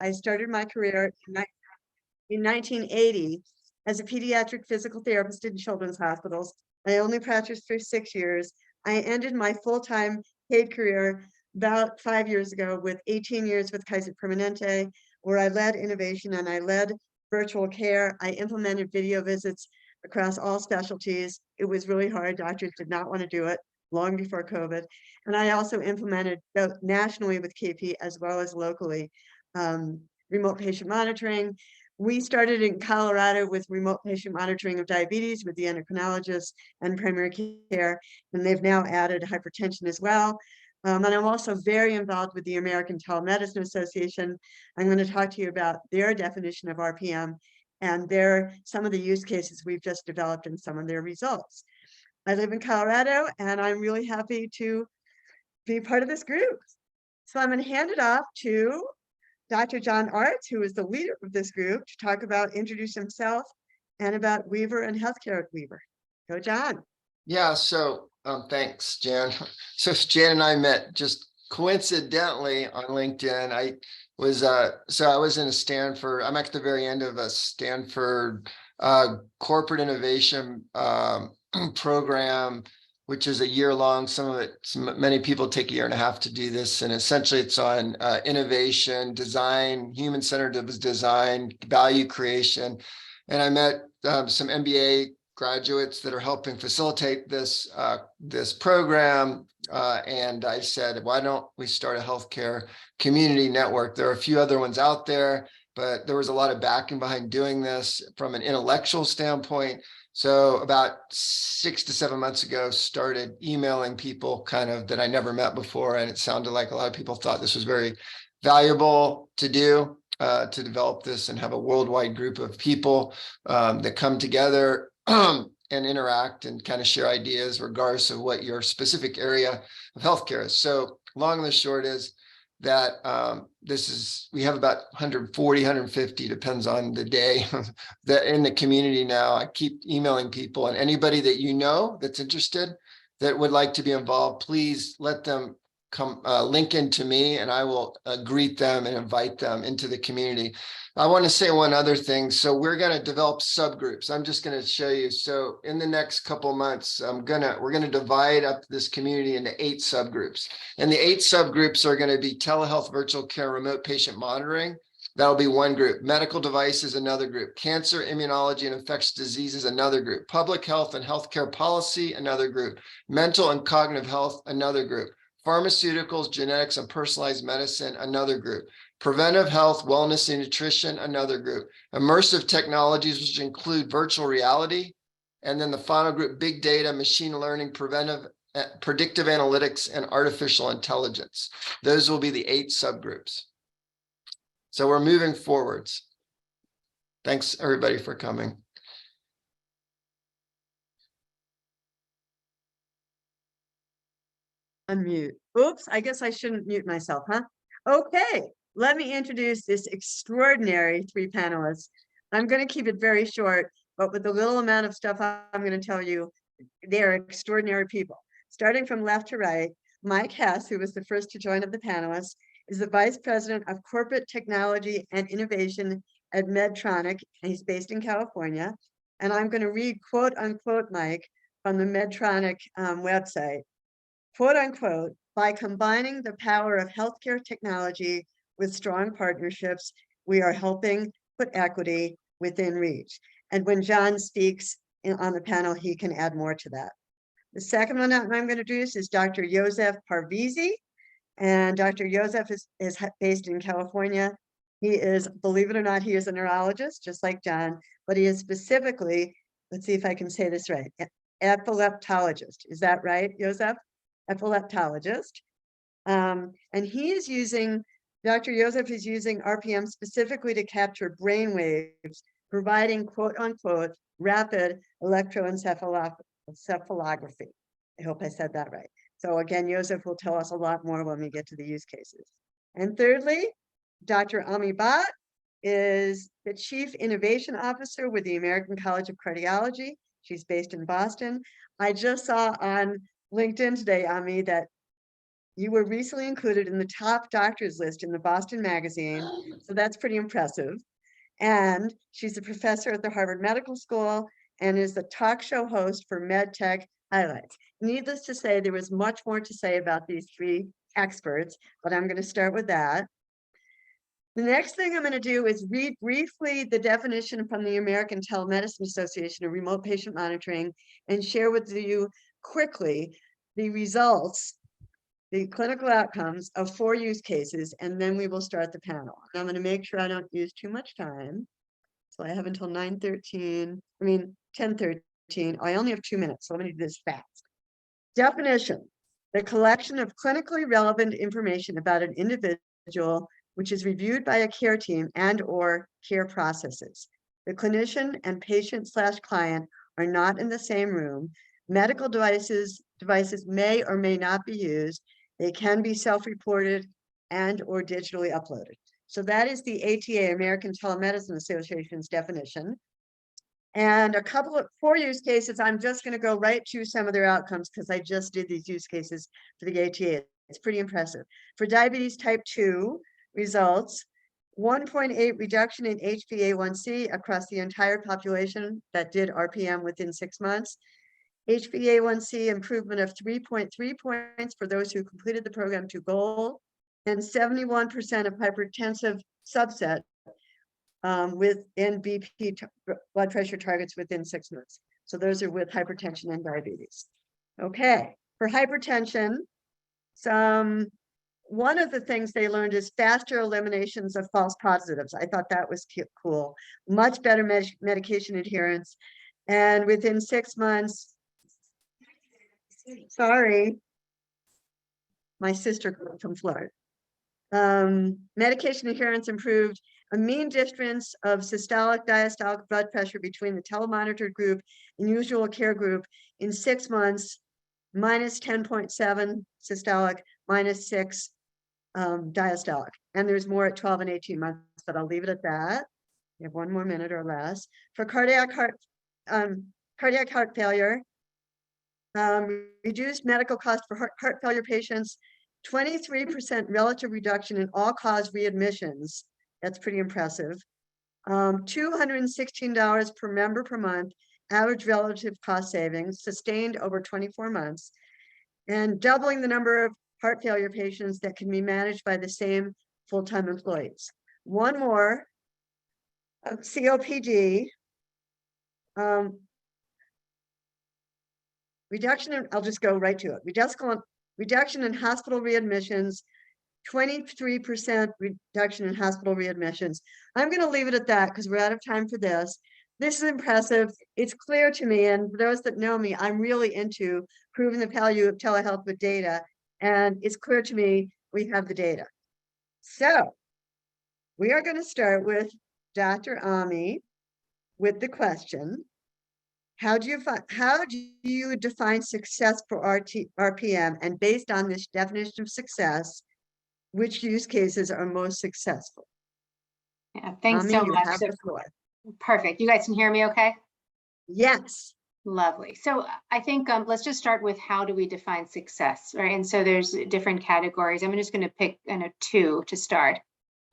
I started my career in 1980 as a pediatric physical therapist in children's hospitals. I only practiced for 6 years. I ended my full-time paid career about 5 years ago with 18 years with Kaiser Permanente, where I led innovation and I led virtual care. I implemented video visits across all specialties. It was really hard. Doctors did not want to do it long before COVID. And I also implemented both nationally with KP as well as locally, remote patient monitoring. We started in Colorado with remote patient monitoring of diabetes with the endocrinologist and primary care, and they've now added hypertension as well. And I'm also very involved with the American Telemedicine Association. I'm going to talk to you about their definition of RPM and some of the use cases we've just developed and some of their results. I live in Colorado, and I'm really happy to be part of this group. So I'm going to hand it off to Dr. John Arts, who is the leader of this group, to talk about, introduce himself and about Weaver and healthcare at Weaver. Go, John. Yeah, so thanks, Jan. So Jan and I met just coincidentally on LinkedIn. I was in a Stanford, I'm at the very end of a Stanford corporate innovation program, which is a year long. Many people take a year and a half to do this. And essentially it's on innovation, design, human-centered design, value creation. And I met some MBA graduates that are helping facilitate this program. And I said, why don't we start a healthcare community network? There are a few other ones out there, but there was a lot of backing behind doing this from an intellectual standpoint. So about 6 to 7 months ago, started emailing people kind of that I never met before. And it sounded like a lot of people thought this was very valuable to do, to develop this and have a worldwide group of people that come together and interact and kind of share ideas regardless of what your specific area of healthcare is. So long and the short is that we have about 140, 150, depends on the day, that in the community now. I keep emailing people, and anybody that you know that's interested, that would like to be involved, please let them come link into me, and I will greet them and invite them into the community. I want to say one other thing. So we're going to develop subgroups. I'm just going to show you. So in the next couple of months, we're going to divide up this community into 8 subgroups. And the 8 subgroups are going to be telehealth, virtual care, remote patient monitoring. That'll be one group. Medical devices, another group. Cancer, immunology, and infectious diseases, another group. Public health and healthcare policy, another group. Mental and cognitive health, another group. Pharmaceuticals, genetics, and personalized medicine, another group. Preventive health, wellness, and nutrition, another group. Immersive technologies, which include virtual reality. And then the final group, big data, machine learning, predictive analytics, and artificial intelligence. Those will be the 8 subgroups. So we're moving forwards. Thanks, everybody, for coming. Unmute. Oops, I guess I shouldn't mute myself, huh? Okay, let me introduce this extraordinary 3 panelists. I'm going to keep it very short, but with the little amount of stuff I'm going to tell you, they're extraordinary people. Starting from left to right, Mike Hess, who was the first to join of the panelists, is the Vice President of Corporate Technology and Innovation at Medtronic, and he's based in California. And I'm going to read, quote unquote, Mike, from the Medtronic website. Quote unquote, by combining the power of healthcare technology with strong partnerships, we are helping put equity within reach. And when John speaks on the panel, he can add more to that. The second one I'm going to introduce is Dr. Joseph Parvizi. And Dr. Joseph is based in California. He is, believe it or not, he is a neurologist, just like John, but he is specifically, let's see if I can say this right, epileptologist. Is that right, Joseph? Epileptologist. And he is using, Dr. Joseph is using RPM specifically to capture brain waves, providing quote unquote rapid electroencephalography. I hope I said that right. So again, Joseph will tell us a lot more when we get to the use cases. And thirdly, Dr. Ami Bhatt is the Chief Innovation Officer with the American College of Cardiology. She's based in Boston. I just saw on LinkedIn today, Ami, that You were recently included in the top doctors list in the Boston Magazine, so that's pretty impressive. And she's a professor at the Harvard Medical School and is the talk show host for MedTech Highlights. Needless to say, there was much more to say about these three experts, but I'm going to start with that. The next thing I'm going to do is read briefly the definition from the American Telemedicine Association of remote patient monitoring and share with you quickly the results, the clinical outcomes of 4 use cases, and then we will start the panel. And I'm going to make sure I don't use too much time. So I have until 10:13. I only have 2 minutes, so I'm going to do this fast. Definition: the collection of clinically relevant information about an individual which is reviewed by a care team and/or care processes. The clinician and patient/client are not in the same room. Medical devices may or may not be used. They can be self-reported and/or digitally uploaded. So that is the ATA, American Telemedicine Association's definition. And a couple of 4 use cases, I'm just going to go right to some of their outcomes because I just did these use cases for the ATA. It's pretty impressive. For diabetes type 2 results, 1.8 reduction in HbA1c across the entire population that did RPM within 6 months. HbA1c improvement of 3.3 points for those who completed the program to goal, and 71% of hypertensive subset within BP blood pressure targets within 6 months. So those are with hypertension and diabetes. Okay, for hypertension, one of the things they learned is faster eliminations of false positives. I thought that was cool. Much better medication adherence. And within 6 months, sorry, my sister from Florida. Medication adherence improved. A mean difference of systolic, diastolic blood pressure between the telemonitored group and usual care group in 6 months, minus 10.7 systolic, minus 6 diastolic. And there's more at 12 and 18 months, but I'll leave it at that. You have 1 more minute or less. For cardiac heart failure, reduced medical costs for heart failure patients, 23% relative reduction in all-cause readmissions. That's pretty impressive. $216 per member per month, average relative cost savings, sustained over 24 months, and doubling the number of heart failure patients that can be managed by the same full-time employees. One more, COPD. Reduction in, I'll just go right to it. Reduction in hospital readmissions, 23% reduction in hospital readmissions. I'm going to leave it at that because we're out of time for this. This is impressive. It's clear to me, and for those that know me, I'm really into proving the value of telehealth with data, and it's clear to me we have the data. So we are going to start with Dr. Ami with the question: how do you define success for RPM? And based on this definition of success, which use cases are most successful? Yeah, thanks Ami, so you much. have the floor. Perfect. You guys can hear me okay? Yes. Lovely. So I think let's just start with how do we define success, right? And so there's different categories. I'm just going to pick 2 to start.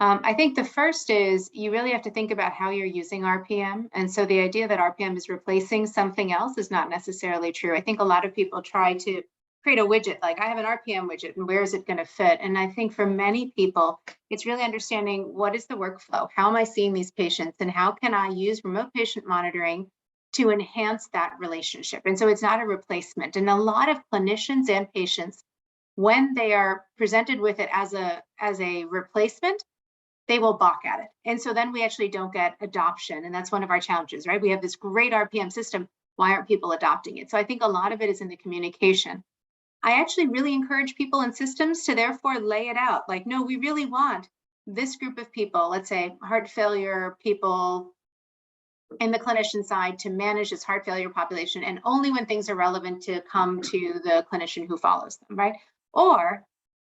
I think the first is you really have to think about how you're using RPM. And so the idea that RPM is replacing something else is not necessarily true. I think a lot of people try to create a widget, like I have an RPM widget and where is it going to fit? And I think for many people, it's really understanding what is the workflow? How am I seeing these patients? And how can I use remote patient monitoring to enhance that relationship? And so it's not a replacement. And a lot of clinicians and patients, when they are presented with it as a replacement, they will balk at it. And so then we actually don't get adoption. And that's one of our challenges, right? We have this great RPM system. Why aren't people adopting it? So I think a lot of it is in the communication. I actually really encourage people in systems to therefore lay it out. Like, no, we really want this group of people, let's say heart failure people in the clinician side, to manage this heart failure population, and only when things are relevant to come to the clinician who follows them, right? Or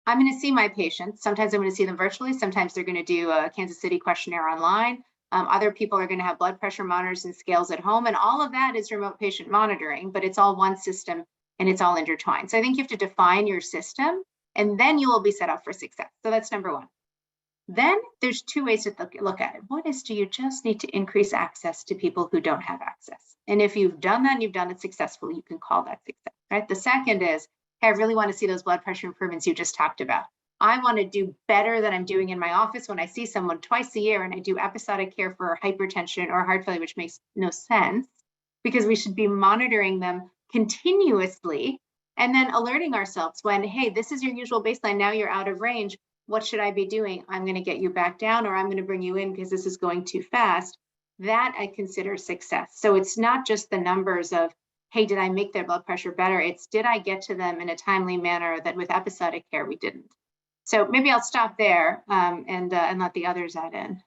I'm going to see my patients. Sometimes I'm going to see them virtually. Sometimes they're going to do a Kansas City questionnaire online. Other people are going to have blood pressure monitors and scales at home. And all of that is remote patient monitoring, but it's all one system and it's all intertwined. So I think you have to define your system And then you will be set up for success. So that's number one. Then there's two ways to look at it. One is, do you just need to increase access to people who don't have access? And if you've done that and you've done it successfully, you can call that success, right? The second is, hey, I really want to see those blood pressure improvements you just talked about. I want to do better than I'm doing in my office when I see someone twice a year and I do episodic care for hypertension or heart failure, which makes no sense, because we should be monitoring them continuously and then alerting ourselves when, hey, this is your usual baseline, now you're out of range. What should I be doing? I'm going to get you back down, or I'm going to bring you in because this is going too fast. That I consider success. So it's not just the numbers of, hey, did I make their blood pressure better? It's, did I get to them in a timely manner that with episodic care we didn't? So maybe I'll stop there and let the others add in.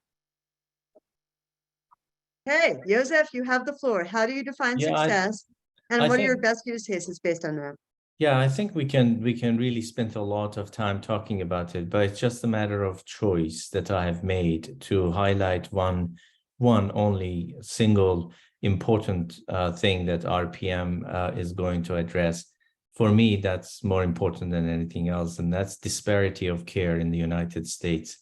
Hey, Joseph, you have the floor. How do you define success? And what are your best use cases based on that? Yeah, I think we can really spend a lot of time talking about it, but it's just a matter of choice that I have made to highlight one only single important thing that RPM is going to address. For me, that's more important than anything else, and that's disparity of care in the United States.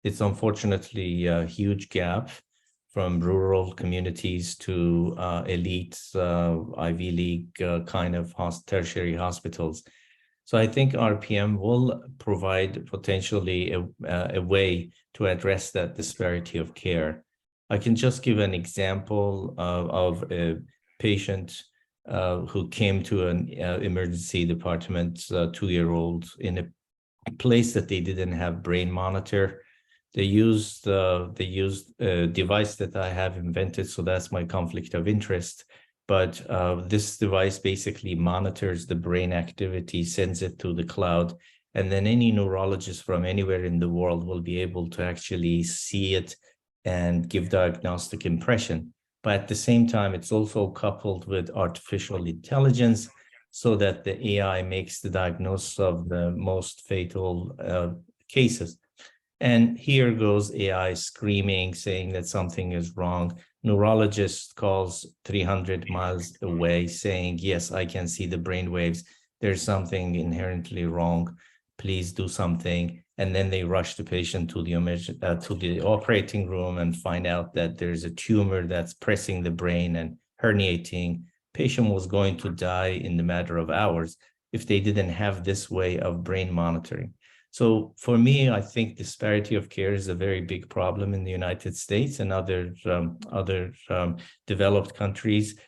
It's unfortunately a huge gap from rural communities to elite Ivy League kind of tertiary hospitals. So I think RPM will provide potentially a way to address that disparity of care. I can just give an example of a patient who came to an emergency department, 2-year-old, in a place that they didn't have brain monitor. They used a device that I have invented, so that's my conflict of interest. But this device basically monitors the brain activity, sends it to the cloud, and then any neurologist from anywhere in the world will be able to actually see it and give diagnostic impression. But at the same time, it's also coupled with artificial intelligence so that the AI makes the diagnosis of the most fatal cases. And here goes AI screaming, saying that something is wrong. Neurologist calls 300 miles away saying, yes, I can see the brain waves. There's something inherently wrong. Please do something. And then they rush the patient to the operating room and find out that there's a tumor that's pressing the brain and herniating. Patient was going to die in the matter of hours if they didn't have this way of brain monitoring. So for me, I think disparity of care is a very big problem in the United States and other developed countries.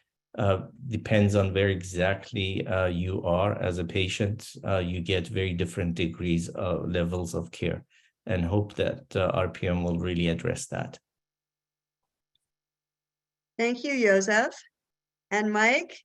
Depends on where exactly you are as a patient. You get very different degrees of levels of care, and hope that RPM will really address that. Thank you, Joseph. And Mike,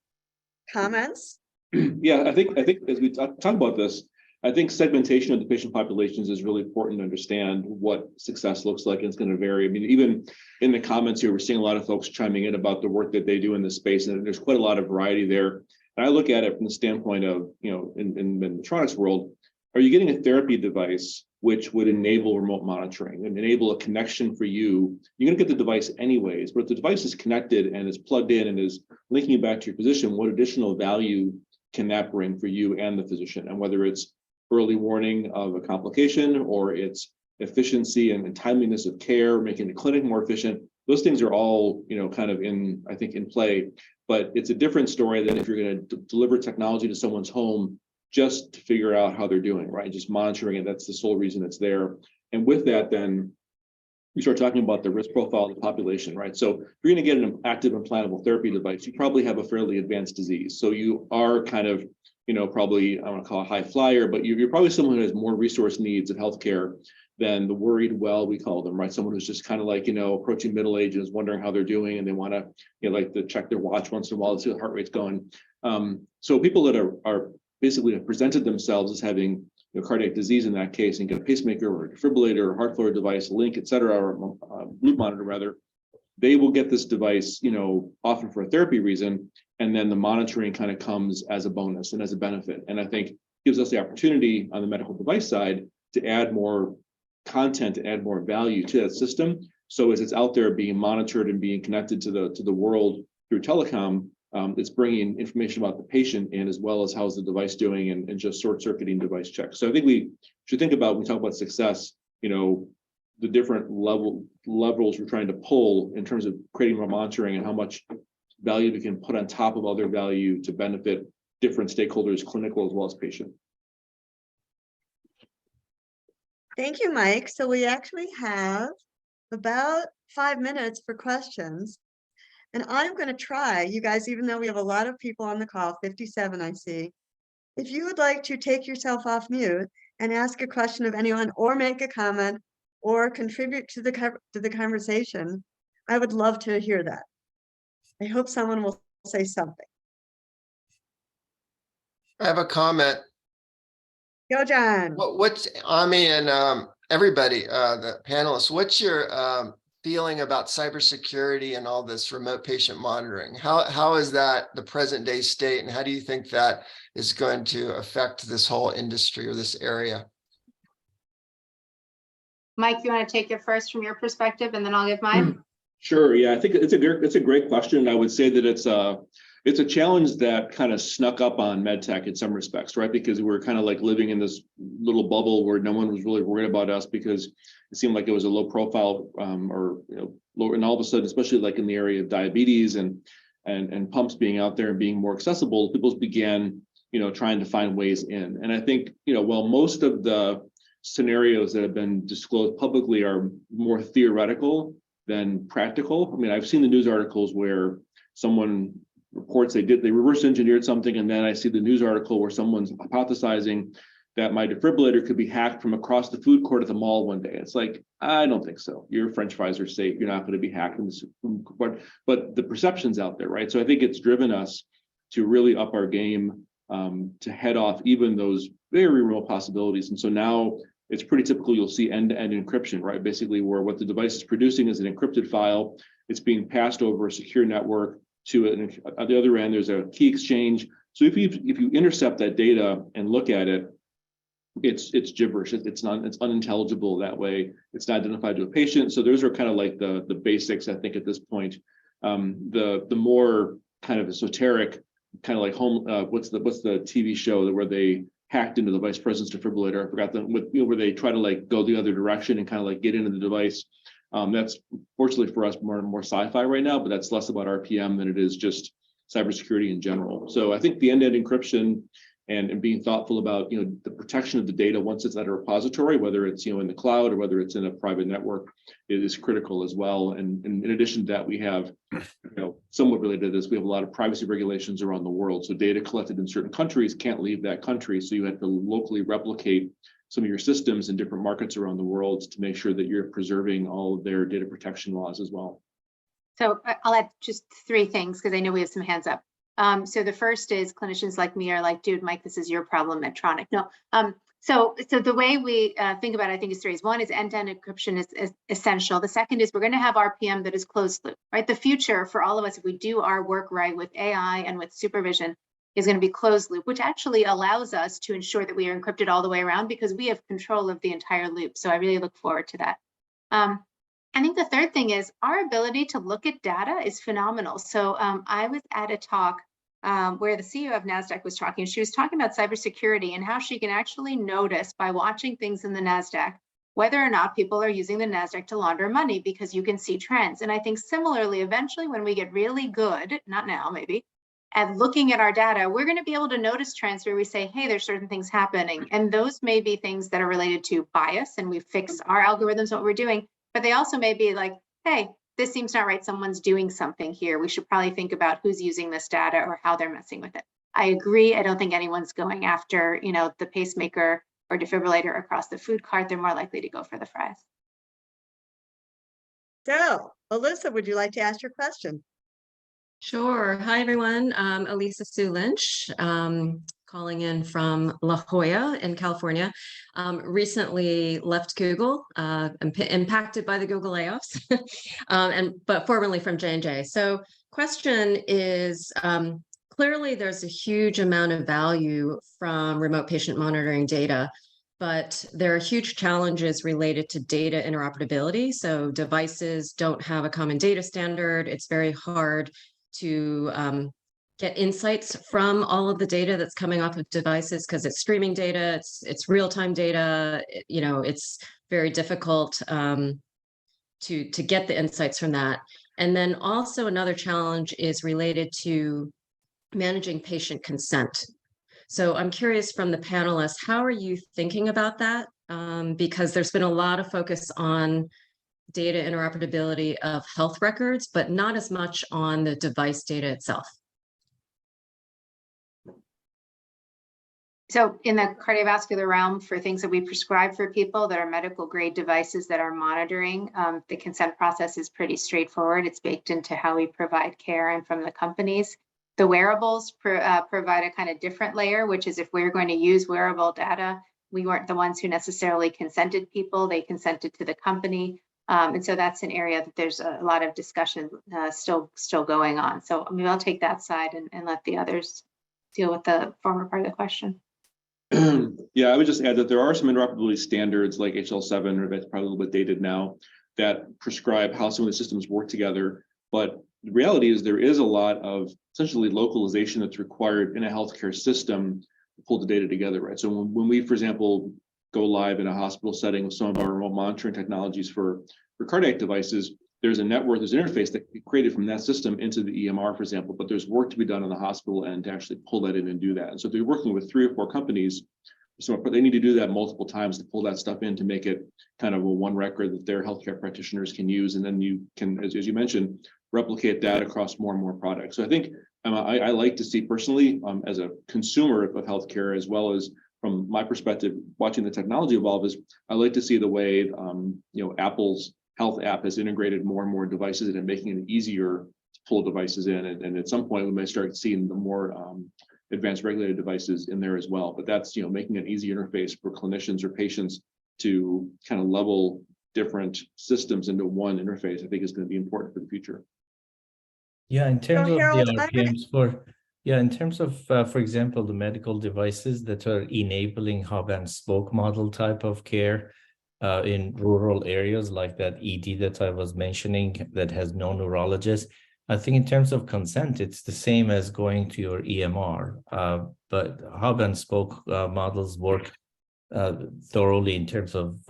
comments? Yeah, I think as we talk about this, I think segmentation of the patient populations is really important to understand what success looks like, and it's going to vary. I mean, even in the comments here, we're seeing a lot of folks chiming in about the work that they do in this space, and there's quite a lot of variety there. And I look at it from the standpoint of, you know, in the Medtronic's world, are you getting a therapy device which would enable remote monitoring and enable a connection for you? You're going to get the device anyways, but if the device is connected and is plugged in and is linking you back to your physician, what additional value can that bring for you and the physician? And whether it's early warning of a complication, or its efficiency and timeliness of care, making the clinic more efficient. Those things are all, you know, kind of in play, but it's a different story than if you're going to deliver technology to someone's home just to figure out how they're doing, right? Just monitoring it, that's the sole reason it's there. And with that, then you start talking about the risk profile of the population, right? So if you're going to get an active implantable therapy device, you probably have a fairly advanced disease. So you are kind of, you know, probably, I want to call it high flyer, but you're probably someone who has more resource needs of healthcare than the worried well, we call them, right? Someone who's just kind of like, you know, approaching middle age and is wondering how they're doing, and they want to, you know, like to check their watch once in a while to see the heart rate's going. So people that are basically have presented themselves as having, you know, cardiac disease in that case, and get a pacemaker or a defibrillator or heart failure device, a link, et cetera, or a loop monitor rather, they will get this device, you know, often for a therapy reason, and then the monitoring kind of comes as a bonus and as a benefit. And I think gives us the opportunity on the medical device side to add more content, to add more value to that system. So as it's out there being monitored and being connected to the world through telecom, it's bringing information about the patient in, as well as how's the device doing, and just short-circuiting device checks. So I think we should think about, when we talk about success, the different levels we're trying to pull in terms of creating more monitoring and how much value we can put on top of other value to benefit different stakeholders, clinical as well as patient. Thank you, Mike. So we actually have about 5 minutes for questions. And I'm going to try, you guys, even though we have a lot of people on the call, 57 I see, if you would like to take yourself off mute and ask a question of anyone, or make a comment, or contribute to the conversation, I would love to hear that. I hope someone will say something. I have a comment. Go, John. What's Ami and everybody, the panelists, what's your feeling about cybersecurity and all this remote patient monitoring? How is that the present day state, and how do you think that is going to affect this whole industry or this area? Mike, you want to take it first from your perspective, and then I'll give mine? Sure. Yeah, I think it's a great question. I would say that it's a challenge that kind of snuck up on medtech in some respects, right? Because we're kind of like living in this little bubble where no one was really worried about us, because it seemed like it was a low profile low, and all of a sudden, especially like in the area of diabetes and pumps being out there and being more accessible, people began trying to find ways in. And I think while most of the scenarios that have been disclosed publicly are more theoretical than practical. I mean, I've seen the news articles where someone reports they reverse engineered something, and then I see the news article where someone's hypothesizing that my defibrillator could be hacked from across the food court at the mall one day. It's like, I don't think so. Your French fries are safe. You're not going to be hacked in the food court. But the perception's out there, right? So I think it's driven us to really up our game to head off even those very real possibilities. And so now it's pretty typical. You'll see end-to-end encryption, right? Basically, where what the device is producing is an encrypted file. It's being passed over a secure network to it. At the other end, there's a key exchange. So if you intercept that data and look at it, it's gibberish. It's unintelligible that way. It's not identified to a patient. So those are kind of like the basics, I think, at this point. The more kind of esoteric, kind of like what's the TV show where they hacked into the vice president's defibrillator? I forgot where they try to like go the other direction and kind of like get into the device. That's fortunately for us more sci-fi right now, but that's less about RPM than it is just cybersecurity in general. So I think the end-to-end encryption and being thoughtful about the protection of the data once it's at a repository, whether it's in the cloud or whether it's in a private network, it is critical as well. And in addition to that, we have somewhat related to this, we have a lot of privacy regulations around the world. So data collected in certain countries can't leave that country. So you have to locally replicate some of your systems in different markets around the world to make sure that you're preserving all of their data protection laws as well. So I'll add just 3 things because I know we have some hands up. So the first is clinicians like me are like, dude, Mike, this is your problem, Medtronic. No. So the way we think about it, I think is 3. One is end-to-end encryption is essential. The second is we're going to have RPM that is closed loop, right? The future for all of us, if we do our work right with AI and with supervision, is going to be closed loop, which actually allows us to ensure that we are encrypted all the way around because we have control of the entire loop. So I really look forward to that. I think the third thing is our ability to look at data is phenomenal. So I was at a talk where the CEO of NASDAQ was talking. She was talking about cybersecurity and how she can actually notice by watching things in the NASDAQ whether or not people are using the NASDAQ to launder money because you can see trends. And I think similarly, eventually when we get really good, not now maybe, at looking at our data, we're going to be able to notice trends where we say, hey, there's certain things happening. And those may be things that are related to bias and we fix our algorithms, what we're doing, but they also may be like, hey, this seems not right. Someone's doing something here. We should probably think about who's using this data or how they're messing with it. I agree. I don't think anyone's going after, the pacemaker or defibrillator across the food cart. They're more likely to go for the fries. So, Alyssa, would you like to ask your question? Sure. Hi, everyone. Elisa Sue Lynch, calling in from La Jolla in California. Recently left Google, impacted by the Google layoffs, but formerly from J&J. So question is, clearly there's a huge amount of value from remote patient monitoring data, but there are huge challenges related to data interoperability. So devices don't have a common data standard. It's very hard to get insights from all of the data that's coming off of devices, because it's streaming data, it's real-time data, it's very difficult to get the insights from that. And then also another challenge is related to managing patient consent. So I'm curious from the panelists, how are you thinking about that? Because there's been a lot of focus on data interoperability of health records, but not as much on the device data itself. So in the cardiovascular realm, for things that we prescribe for people that are medical grade devices that are monitoring, the consent process is pretty straightforward. It's baked into how we provide care and from the companies. The wearables provide a kind of different layer, which is if we're going to use wearable data, we weren't the ones who necessarily consented people, they consented to the company. And so that's an area that there's a lot of discussion still going on. So I mean, I'll take that side and let the others deal with the former part of the question. Yeah, I would just add that there are some interoperability standards like HL7, or that's probably a little bit dated now, that prescribe how some of the systems work together. But the reality is there is a lot of essentially localization that's required in a healthcare system to pull the data together, right? So when we, for example, go live in a hospital setting with some of our remote monitoring technologies for cardiac devices, there's a network, there's an interface that we created from that system into the EMR, for example, but there's work to be done in the hospital and to actually pull that in and do that. And so if they're working with 3 or 4 companies, so they need to do that multiple times to pull that stuff in to make it kind of a one record that their healthcare practitioners can use. And then you can, as you mentioned, replicate that across more and more products. So I think I like to see personally, as a consumer of healthcare, as well as from my perspective, watching the technology evolve, is I like to see the way, Apple's Health app has integrated more and more devices and making it easier to pull devices in. And at some point, we may start seeing the more advanced regulated devices in there as well. But that's, making an easy interface for clinicians or patients to kind of level different systems into one interface, I think is going to be important for the future. Yeah, in terms of Harold, the RPMs in terms of, for example, the medical devices that are enabling hub and spoke model type of care in rural areas like that ED that I was mentioning that has no neurologist, I think in terms of consent, it's the same as going to your EMR, but hub and spoke models work thoroughly in terms of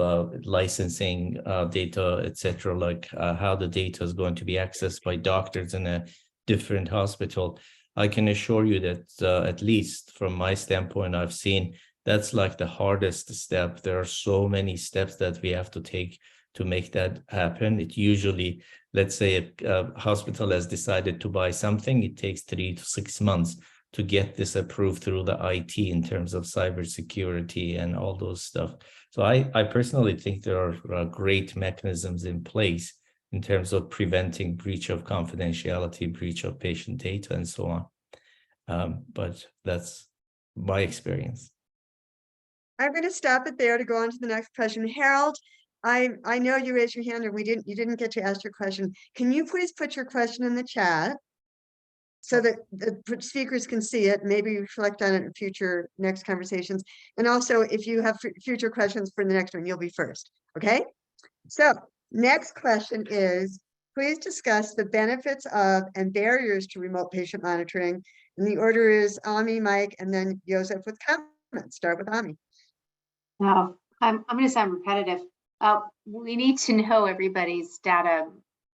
licensing data, etc., like how the data is going to be accessed by doctors in a different hospital. I can assure you that at least from my standpoint, I've seen that's like the hardest step. There are so many steps that we have to take to make that happen. It usually, let's say a hospital has decided to buy something, it takes 3 to 6 months to get this approved through the IT in terms of cybersecurity and all those stuff. So I personally think there are great mechanisms in place in terms of preventing breach of confidentiality, breach of patient data, and so on. But that's my experience. I'm going to stop it there to go on to the next question. Harold, I know you raised your hand and you didn't get to ask your question. Can you please put your question in the chat so that the speakers can see it, maybe reflect on it in future next conversations. And also if you have future questions for the next one, you'll be first. Okay. So next question is, please discuss the benefits of and barriers to remote patient monitoring. And the order is Ami, Mike, and then Joseph with comments. Start with Ami. Wow, I'm going to sound repetitive. We need to know everybody's data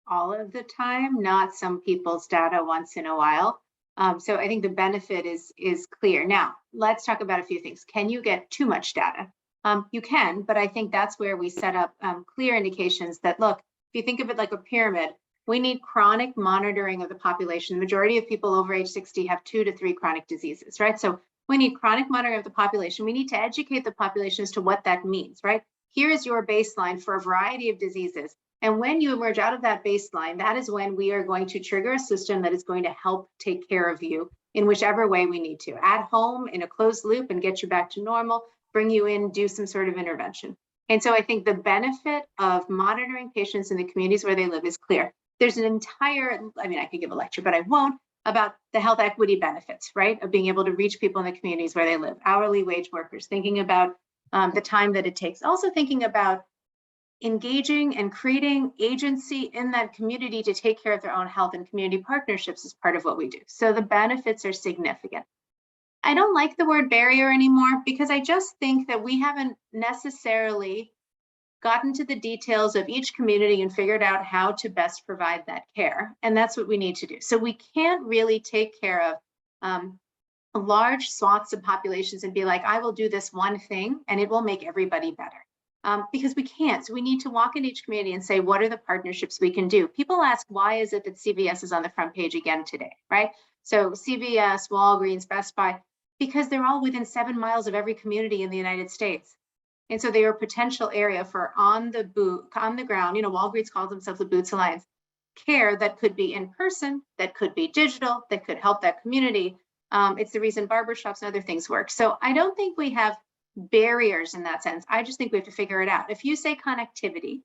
all of the time, not some people's data once in a while. So I think the benefit is clear. Now, let's talk about a few things. Can you get too much data? You can, but I think that's where we set up clear indications that, look, if you think of it like a pyramid, we need chronic monitoring of the population. The majority of people over age 60 have 2 to 3 chronic diseases, right? So we need chronic monitoring of the population. We need to educate the population as to what that means, right? Here is your baseline for a variety of diseases. And when you emerge out of that baseline, that is when we are going to trigger a system that is going to help take care of you in whichever way we need to. At home, in a closed loop, and get you back to normal, bring you in, do some sort of intervention. And so I think the benefit of monitoring patients in the communities where they live is clear. There's an entire, I could give a lecture, but I won't, about the health equity benefits, right? Of being able to reach people in the communities where they live, hourly wage workers, thinking about the time that it takes. Also thinking about engaging and creating agency in that community to take care of their own health, and community partnerships is part of what we do. So the benefits are significant. I don't like the word barrier anymore because I just think that we haven't necessarily gotten to the details of each community and figured out how to best provide that care. And that's what we need to do. So we can't really take care of large swaths of populations and be like, I will do this one thing and it will make everybody better. Because we can't. So we need to walk into each community and say, what are the partnerships we can do? People ask, why is it that CVS is on the front page again today, right? So CVS, Walgreens, Best Buy, because they're all within 7 miles of every community in the United States. And so they are a potential area for on the ground, Walgreens calls themselves the Boots Alliance, care that could be in person, that could be digital, that could help that community. It's the reason barbershops and other things work. So I don't think we have barriers in that sense. I just think we have to figure it out. If you say connectivity,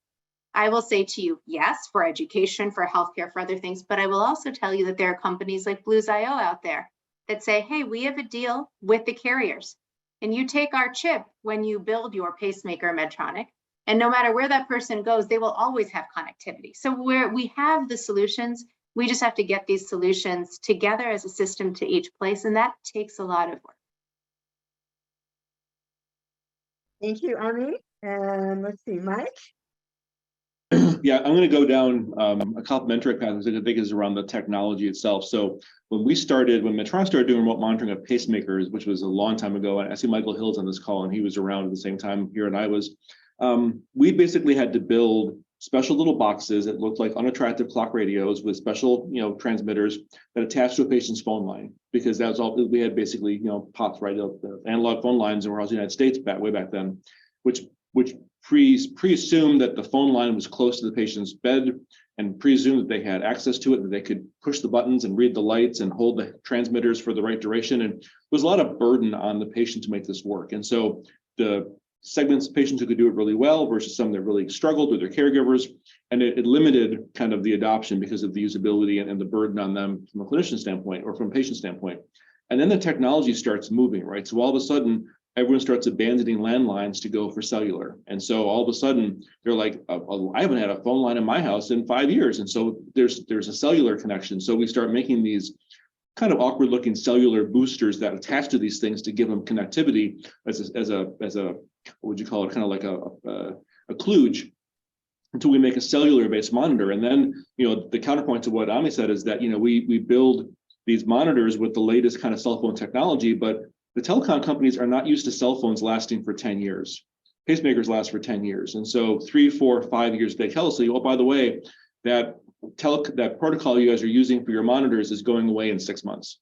I will say to you, yes, for education, for healthcare, for other things, but I will also tell you that there are companies like Blues.io out there that say, hey, we have a deal with the carriers, and you take our chip when you build your pacemaker Medtronic, and no matter where that person goes, they will always have connectivity. So we have the solutions, we just have to get these solutions together as a system to each place, and that takes a lot of work. Thank you, Ami. And let's see, Mike. Yeah, I'm going to go down a complementary path that I think is around the technology itself. So when Medtronic started doing remote monitoring of pacemakers, which was a long time ago, and I see Michael Hill's on this call, and he was around at the same time here, and I was, we basically had to build special little boxes that looked like unattractive clock radios with special, transmitters that attached to a patient's phone line, because that was all we had basically, pops right up the analog phone lines in the United States way back then, which pre-assumed that the phone line was close to the patient's bed and presumed that they had access to it, that they could push the buttons and read the lights and hold the transmitters for the right duration. And there was a lot of burden on the patient to make this work. And so the segments of patients who could do it really well versus some that really struggled with their caregivers, and it limited kind of the adoption because of the usability and the burden on them from a clinician standpoint or from a patient standpoint. And then the technology starts moving, right? So all of a sudden, everyone starts abandoning landlines to go for cellular. And so all of a sudden they're like, I haven't had a phone line in my house in 5 years. And so there's a cellular connection. So we start making these kind of awkward looking cellular boosters that attach to these things to give them connectivity as a what would you call it? Kind of like a kludge, until we make a cellular based monitor. And then, the counterpoint to what Ami said is that, we build these monitors with the latest kind of cell phone technology, but the telecom companies are not used to cell phones lasting for 10 years. Pacemakers last for 10 years. And so 3, 4, 5 years, they tell us, oh, by the way, that protocol you guys are using for your monitors is going away in 6 months.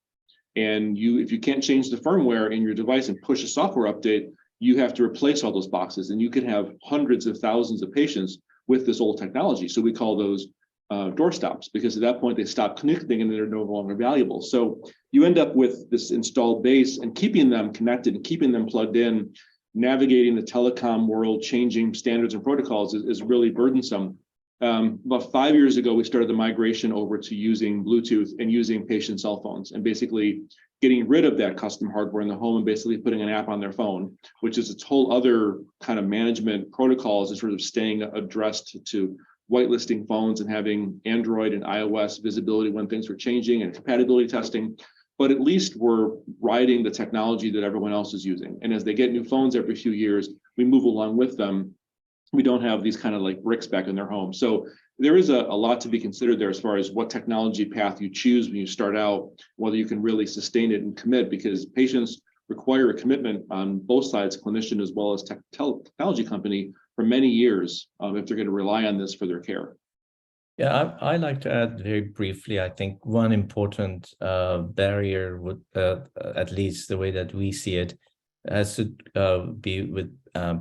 And if you can't change the firmware in your device and push a software update, you have to replace all those boxes. And you can have hundreds of thousands of patients with this old technology. So we call those doorstops, because at that point they stop connecting and they're no longer valuable. So you end up with this installed base, and keeping them connected and keeping them plugged in, navigating the telecom world, changing standards and protocols is really burdensome. About 5 years ago, we started the migration over to using Bluetooth and using patient cell phones, and basically getting rid of that custom hardware in the home and basically putting an app on their phone, which is its whole other kind of management protocols and sort of staying addressed to whitelisting phones and having Android and iOS visibility when things were changing and compatibility testing. But at least we're riding the technology that everyone else is using. And as they get new phones every few years, we move along with them. We don't have these kind of like bricks back in their home. So there is a lot to be considered there as far as what technology path you choose when you start out, whether you can really sustain it and commit, because patients require a commitment on both sides, clinician as well as technology company, for many years if they're going to rely on this for their care. Yeah, I like to add very briefly. I think one important barrier would, at least the way that we see it, has to be with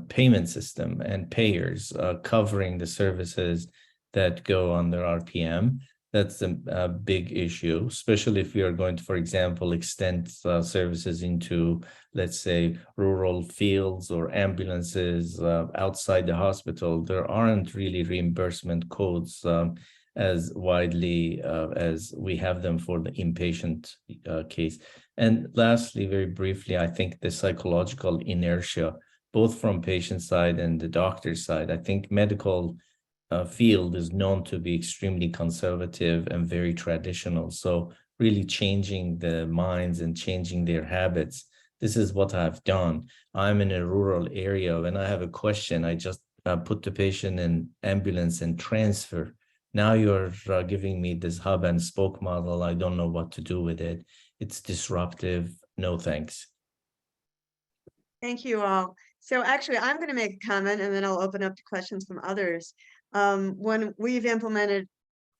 payment system and payers covering the services that go under RPM. That's a big issue, especially if we are going to, for example, extend services into, let's say, rural fields or ambulances outside the hospital. There aren't really reimbursement codes as widely as we have them for the inpatient case. And lastly, very briefly, I think the psychological inertia both from patient side and the doctor side. I think medical field is known to be extremely conservative and very traditional. So really changing the minds and changing their habits. This is what I've done. I'm in a rural area. When I have a question, I just put the patient in ambulance and transfer. Now you're giving me this hub and spoke model. I don't know what to do with it. It's disruptive. No thanks. Thank you all. So actually, I'm going to make a comment and then I'll open up to questions from others. When we've implemented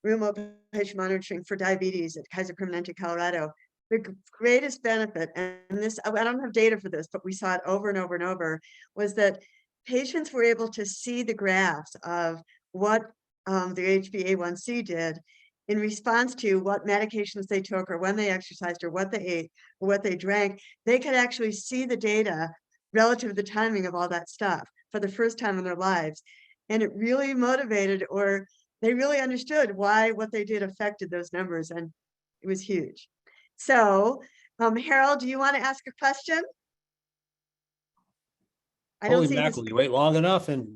remote patient monitoring for diabetes at Kaiser Permanente, Colorado, the greatest benefit, and this, I don't have data for this, but we saw it over and over and over, was that patients were able to see the graphs of what the HbA1c did in response to what medications they took or when they exercised or what they ate or what they drank. They could actually see the data relative to the timing of all that stuff for the first time in their lives. And it really motivated, or they really understood why what they did affected those numbers, and it was huge. So, Harold, do you want to ask a question? I don't Holy see this. mackerel, you wait long enough and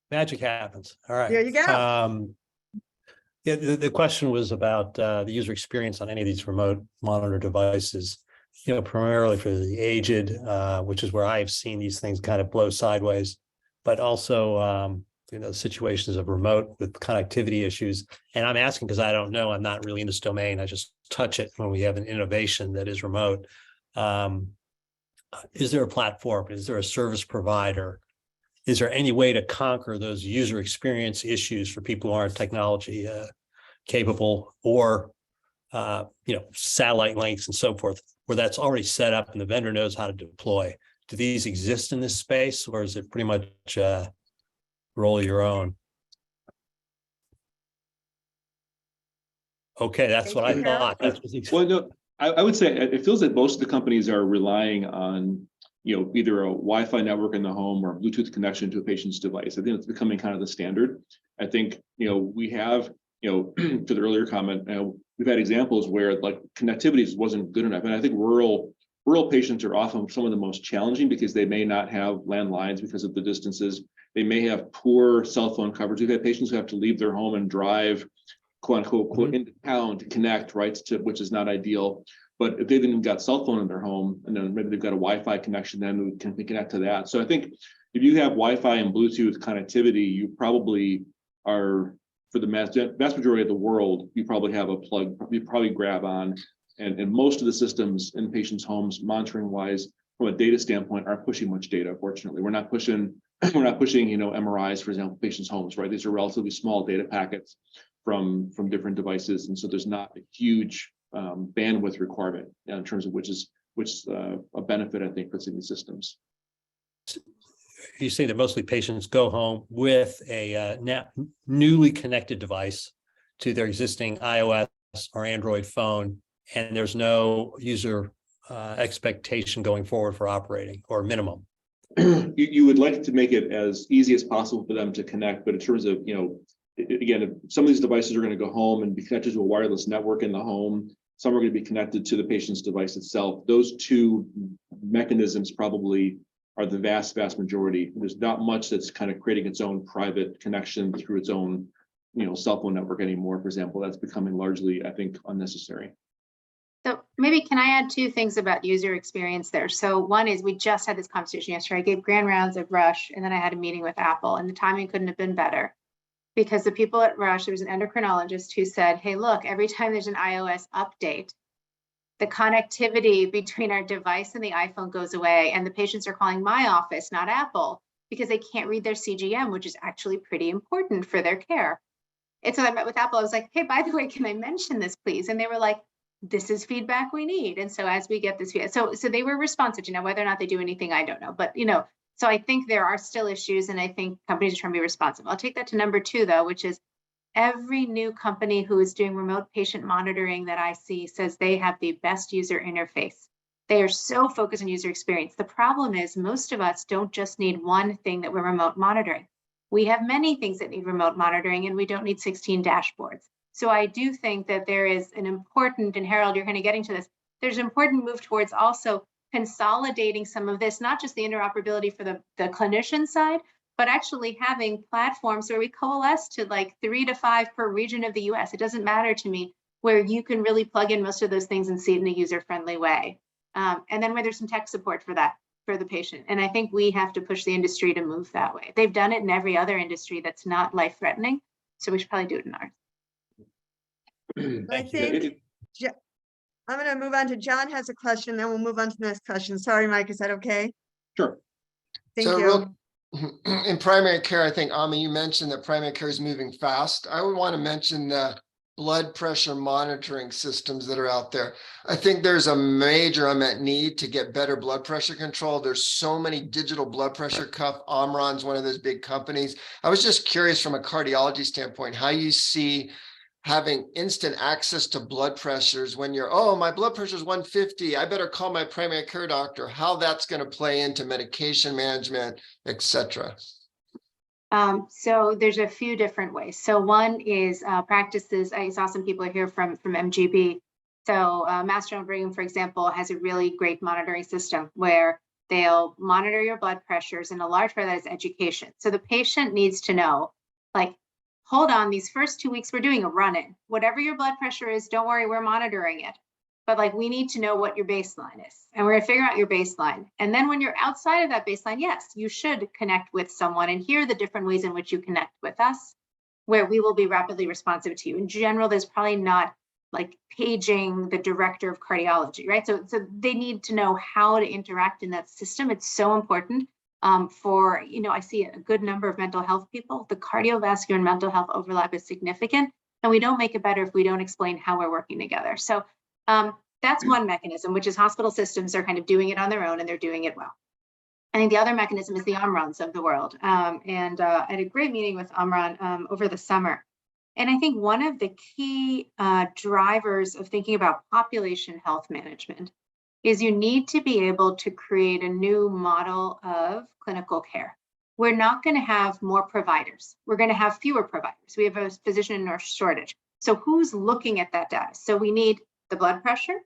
magic happens. All right. There you go. Yeah, the question was about the user experience on any of these remote monitor devices, primarily for the aged, which is where I've seen these things kind of blow sideways, but also, situations of remote with connectivity issues. And I'm asking because I don't know, I'm not really in this domain. I just touch it when we have an innovation that is remote. Is there a platform? Is there a service provider? Is there any way to conquer those user experience issues for people who aren't technology capable, or satellite links and so forth, where that's already set up and the vendor knows how to deploy? Do these exist in this space, or is it pretty much roll your own? Okay, that's what I thought. Well, no, I would say it feels like most of the companies are relying on, either a Wi-Fi network in the home or a Bluetooth connection to a patient's device. I think it's becoming kind of the standard. I think, we have, to the earlier comment, we've had examples where like connectivity wasn't good enough. And I think rural patients are often some of the most challenging because they may not have landlines because of the distances. They may have poor cell phone coverage. We've had patients who have to leave their home and drive, quote unquote, into town to connect, right? Which is not ideal. But if they've even got cell phone in their home, and then maybe they've got a Wi-Fi connection, then we can connect to that. So I think if you have Wi-Fi and Bluetooth connectivity, you probably are, for the vast majority of the world, you probably have a plug, you probably grab on. And most of the systems in patients' homes, monitoring wise, from a data standpoint, aren't pushing much data. Fortunately, we're not pushing, MRIs, for example, patients' homes, right? These are relatively small data packets from different devices, and so there's not a huge bandwidth requirement in terms of which is a benefit, I think, for some of these systems. You say that mostly patients go home with a newly connected device to their existing iOS or Android phone, and there's no user expectation going forward for operating, or minimum. You would like to make it as easy as possible for them to connect, but in terms of, again, some of these devices are going to go home and be connected to a wireless network in the home. Some are going to be connected to the patient's device itself. Those two mechanisms probably are the vast majority. There's not much that's kind of creating its own private connection through its own, cell phone network anymore, for example. That's becoming largely, I think, unnecessary. So maybe can I add two things about user experience there? So one is, we just had this conversation yesterday. I gave grand rounds at Rush, and then I had a meeting with Apple, and the timing couldn't have been better. Because the people at Rush, there was an endocrinologist who said, hey, look, every time there's an iOS update, the connectivity between our device and the iPhone goes away, and the patients are calling my office, not Apple, because they can't read their CGM, which is actually pretty important for their care. And so I met with Apple. I was like, hey, by the way, can I mention this, please? And they were like, this is feedback we need. And so as we get this feedback, so they were responsive. Whether or not they do anything, I don't know. But, so I think there are still issues, and I think companies are trying to be responsive. I'll take that to number two, though, which is every new company who is doing remote patient monitoring that I see says they have the best user interface. They are so focused on user experience. The problem is most of us don't just need one thing that we're remote monitoring. We have many things that need remote monitoring, and we don't need 16 dashboards. So I do think that there is an important, and Harold, you're kind of getting to this, there's an important move towards also consolidating some of this, not just the interoperability for the clinician side, but actually having platforms where we coalesce to like 3 to 5 per region of the US. It doesn't matter to me, where you can really plug in most of those things and see it in a user-friendly way. And then where there's some tech support for that, for the patient. And I think we have to push the industry to move that way. They've done it in every other industry that's not life-threatening. So we should probably do it in ours. I think I'm going to move on to John has a question, then we'll move on to the next question. Sorry, Mike, is that okay? Sure. Thank So you. in primary care, I think, Ami, you mentioned that primary care is moving fast. I would want to mention the blood pressure monitoring systems that are out there. I think there's a major unmet need to get better blood pressure control. There's so many digital blood pressure cuff. Omron's one of those big companies. I was just curious from a cardiology standpoint, how you see having instant access to blood pressures when you're, oh, my blood pressure is 150, I better call my primary care doctor, how that's going to play into medication management, et cetera. So there's a few different ways. So one is practices. I saw some people here from MGB. So Mass General Brigham, for example, has a really great monitoring system where they'll monitor your blood pressures, and a large part of that is education. So the patient needs to know, like, hold on, these first 2 weeks, we're doing a run-in. Whatever your blood pressure is, don't worry, we're monitoring it. But like, we need to know what your baseline is, and we're gonna figure out your baseline. And then when you're outside of that baseline, yes, you should connect with someone, and here are the different ways in which you connect with us, where we will be rapidly responsive to you. In general, there's probably not like paging the director of cardiology, right? So they need to know how to interact in that system. It's so important. For, I see a good number of mental health people. The cardiovascular and mental health overlap is significant, and we don't make it better if we don't explain how we're working together. So that's one mechanism, which is hospital systems are kind of doing it on their own, and they're doing it well. I think the other mechanism is the Omrons of the world. I had a great meeting with Omron over the summer. And I think one of the key drivers of thinking about population health management is you need to be able to create a new model of clinical care. We're not going to have more providers. We're going to have fewer providers. We have a physician and nurse shortage. So who's looking at that data? So we need the blood pressure.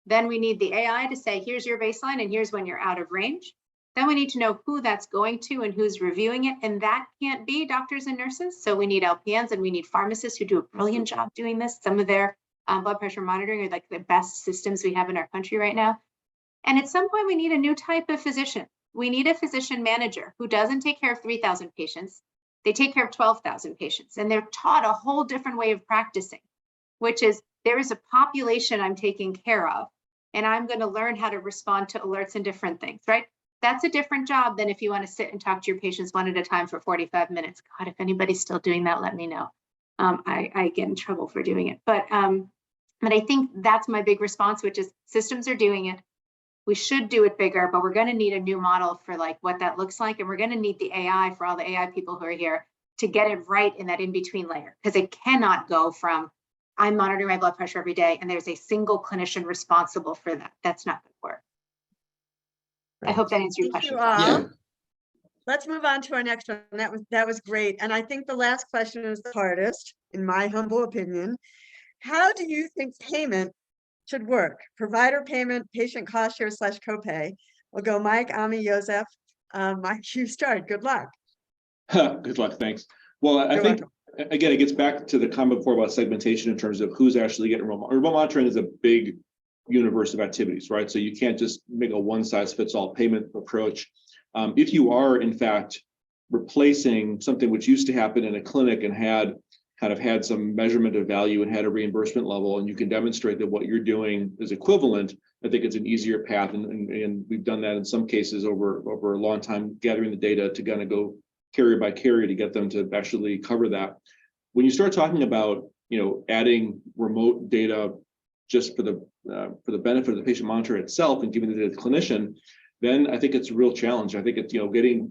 Then we need the AI to say, here's your baseline and here's when you're out of range. Then we need to know who that's going to and who's reviewing it. And that can't be doctors and nurses. So we need LPNs and we need pharmacists who do a brilliant job doing this. Some of their blood pressure monitoring are like the best systems we have in our country right now. And at some point, we need a new type of physician. We need a physician manager who doesn't take care of 3,000 patients. They take care of 12,000 patients. And they're taught a whole different way of practicing, which is there is a population I'm taking care of, and I'm going to learn how to respond to alerts and different things, right? That's a different job than if you want to sit and talk to your patients one at a time for 45 minutes. God, if anybody's still doing that, let me know. I get in trouble for doing it. But I think that's my big response, which is systems are doing it. We should do it bigger, but we're going to need a new model for like what that looks like. And we're going to need the AI for all the AI people who are here to get it right in that in-between layer, because it cannot go from I'm monitoring my blood pressure every day and there's a single clinician responsible for that. That's not going to work. I hope that answers your question. Yeah. Let's move on to our next one. That was great. And I think the last question is the hardest, in my humble opinion. How do you think payment should work? Provider payment, patient cost share / copay. We'll go Mike, Ami, Joseph. Mike, you start. Good luck. Good luck. Thanks. Well, I think, again, it gets back to the comment before about segmentation in terms of who's actually getting remote. Remote monitoring is a big universe of activities, right? So you can't just make a one-size-fits-all payment approach. If you are, in fact, replacing something which used to happen in a clinic and had some measurement of value and had a reimbursement level, and you can demonstrate that what you're doing is equivalent, I think it's an easier path. And we've done that in some cases over a long time, gathering the data to kind of go carrier by carrier to get them to actually cover that. When you start talking about, adding remote data just for the benefit of the patient monitor itself and giving it to the clinician, then I think it's a real challenge. I think it's, getting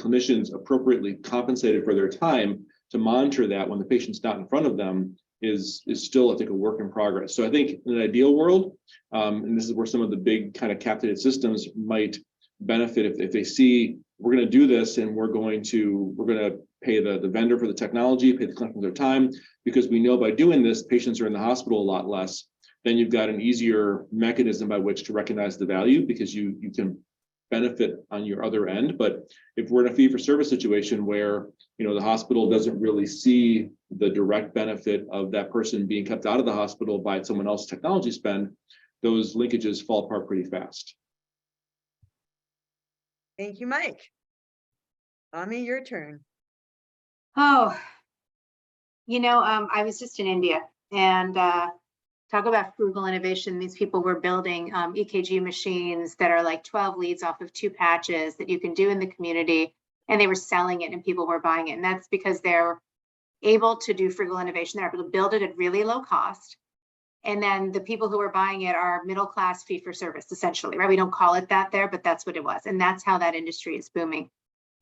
clinicians appropriately compensated for their time to monitor that when the patient's not in front of them is still, I think, a work in progress. So I think in an ideal world, and this is where some of the big kind of capitated systems might benefit if they see we're going to do this and we're going to pay the vendor for the technology, pay the clinic for their time, because we know by doing this, patients are in the hospital a lot less. then you've got an easier mechanism by which to recognize the value, because you can benefit on your other end. But if we're in a fee-for-service situation where, you know, the hospital doesn't really see the direct benefit of that person being kept out of the hospital by someone else's technology spend, those linkages fall apart pretty fast. Thank you, Mike. Ami, your turn. Oh, I was just in India, and talk about frugal innovation. These people were building EKG machines that are like 12 leads off of 2 patches that you can do in the community, and they were selling it and people were buying it. And that's because they're able to do frugal innovation. They're able to build it at really low cost. And then the people who are buying it are middle-class fee for service, essentially, right? We don't call it that there, but that's what it was. And that's how that industry is booming.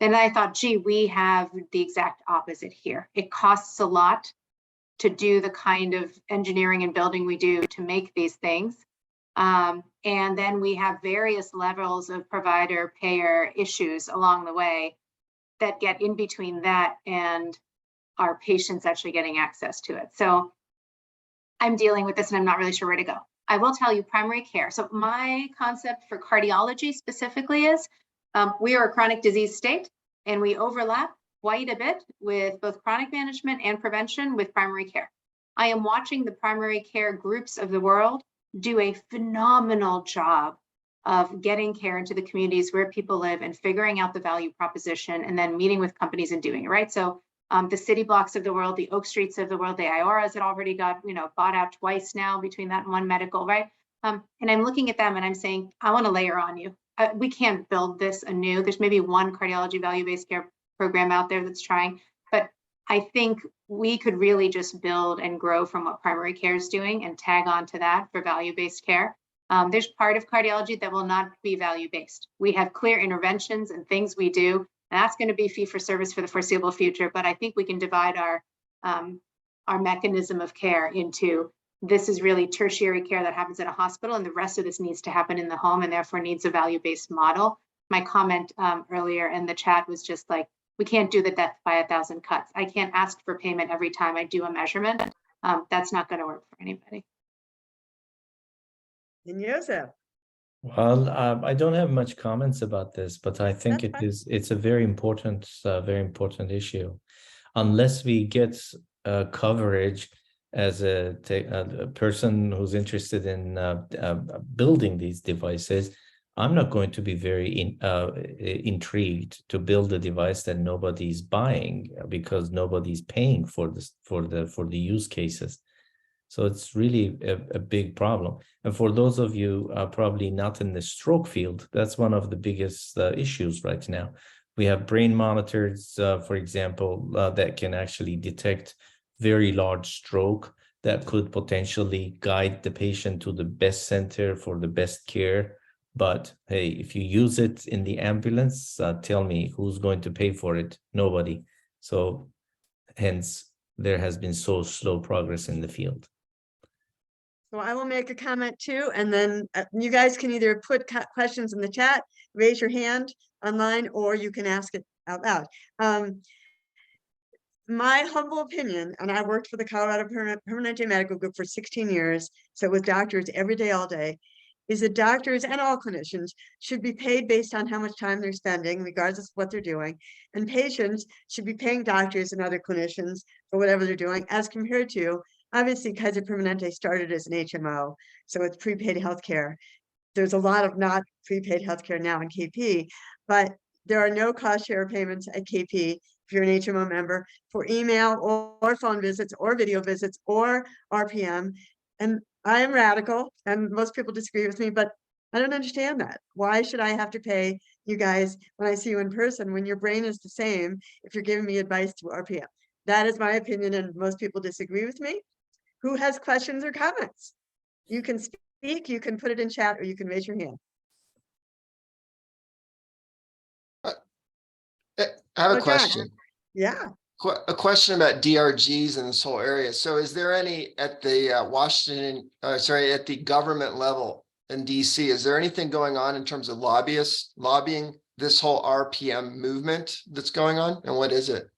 Then I thought, gee, we have the exact opposite here. It costs a lot to do the kind of engineering and building we do to make these things. And then we have various levels of provider payer issues along the way that get in between that and our patients actually getting access to it. So I'm dealing with this and I'm not really sure where to go. I will tell you primary care. So my concept for cardiology specifically is we are a chronic disease state and we overlap quite a bit with both chronic management and prevention with primary care. I am watching the primary care groups of the world do a phenomenal job of getting care into the communities where people live and figuring out the value proposition and then meeting with companies and doing it, right? So the City Blocks of the world, the Oak Streets of the world, the IORAs that already got, bought out twice now between that and One Medical, right? And I'm looking at them and I'm saying, I want to layer on you. We can't build this anew. There's maybe one cardiology value-based care program out there that's trying, but I think we could really just build and grow from what primary care is doing and tag on to that for value-based care. There's part of cardiology that will not be value-based. We have clear interventions and things we do. That's going to be fee for service for the foreseeable future, but I think we can divide our mechanism of care into this is really tertiary care that happens at a hospital, and the rest of this needs to happen in the home and therefore needs a value-based model. My comment earlier in the chat was just like, we can't do the death by 1,000 cuts. I can't ask for payment every time I do a measurement. That's not going to work for anybody. And Joseph. Well, I don't have much comments about this, but I think it's a very important issue. Unless we get coverage as a person who's interested in building these devices, I'm not going to be very intrigued to build a device that nobody's buying because nobody's paying for the use cases. So it's really a big problem. And for those of you probably not in the stroke field, that's one of the biggest issues right now. We have brain monitors, for example, that can actually detect very large stroke that could potentially guide the patient to the best center for the best care. But hey, if you use it in the ambulance, tell me who's going to pay for it? Nobody. So hence, there has been so slow progress in the field. So I will make a comment too, and then you guys can either put questions in the chat, raise your hand online, or you can ask it out loud. My humble opinion, and I worked for the Colorado Permanente Medical Group for 16 years, so with doctors every day, all day, is that doctors and all clinicians should be paid based on how much time they're spending, regardless of what they're doing. And patients should be paying doctors and other clinicians for whatever they're doing, as compared to, obviously, Kaiser Permanente started as an HMO, so it's prepaid healthcare. There's a lot of not prepaid healthcare now in KP, but there are no cost share payments at KP if you're an HMO member for email or phone visits or video visits or RPM. And I am radical, and most people disagree with me, but I don't understand that. Why should I have to pay you guys when I see you in person when your brain is the same if you're giving me advice through RPM? That is my opinion, and most people disagree with me. Who has questions or comments? You can speak, you can put it in chat, or you can raise your hand. I have a John. question. Yeah. A question about DRGs in this whole area. So is there any at the at the government level in DC, is there anything going on in terms of lobbying this whole RPM movement that's going on? And what is it?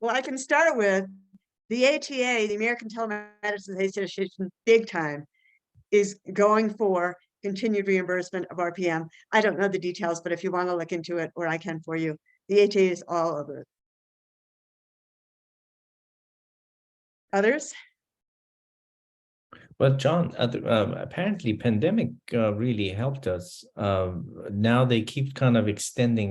Well, I can start with, The ATA, the American Telemedicine Association, big time, is going for continued reimbursement of RPM. I don't know the details, but if you want to look into it, or I can for you, the ATA is all over it. Others? Well, John, apparently pandemic really helped us. Now they keep kind of extending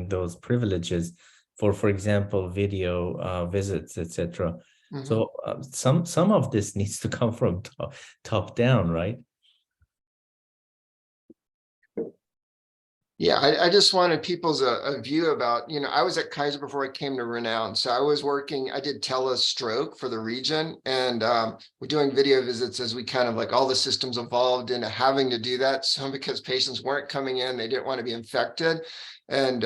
those privileges for example, video visits, etc. Mhm. So some of this needs to come from top down, right? Yeah, I just wanted people's a view about, I was at Kaiser before I came to Renown. So I did telestroke for the region, and we're doing video visits as we kind of like all the systems evolved into having to do that. Some because patients weren't coming in, they didn't want to be infected. And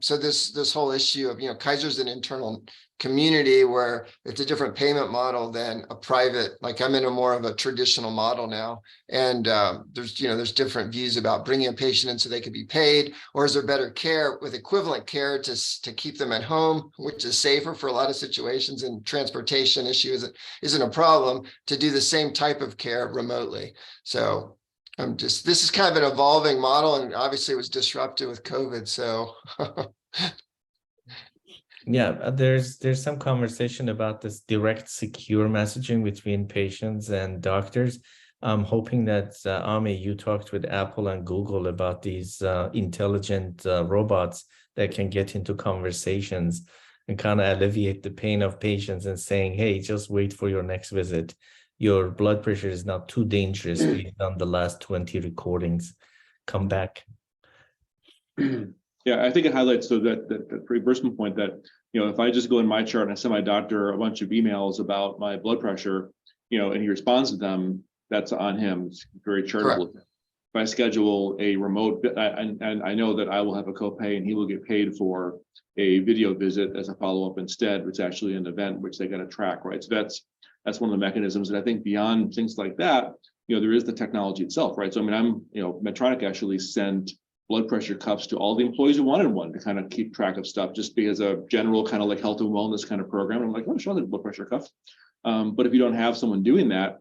so this whole issue of, Kaiser's an internal community where it's a different payment model than a private, like I'm in a more of a traditional model now. And there's different views about bringing a patient in so they could be paid, or is there better care with equivalent care to keep them at home, which is safer for a lot of situations, and transportation issue isn't a problem, to do the same type of care remotely. So this is kind of an evolving model, and obviously it was disrupted with COVID. So yeah, there's some conversation about this direct, secure messaging between patients and doctors. I'm hoping that Ami, you talked with Apple and Google about these intelligent robots that can get into conversations and kind of alleviate the pain of patients and saying, hey, just wait for your next visit. Your blood pressure is not too dangerous based on the last 20 recordings. Come back. Yeah, I think it highlights that reimbursement point that, if I just go in my chart and I send my doctor a bunch of emails about my blood pressure, and he responds to them, that's on him. It's very charitable. Correct. If I schedule a remote, and I know that I will have a copay and he will get paid for a video visit as a follow-up instead, which is actually an event which they got to track, right? So that's one of the mechanisms. And I think beyond things like that, there is the technology itself, right? So Medtronic actually sent blood pressure cuffs to all the employees who wanted one to kind of keep track of stuff, just because a general kind of like health and wellness kind of program. I'm like, oh, sure, there's blood pressure cuff. But if you don't have someone doing that,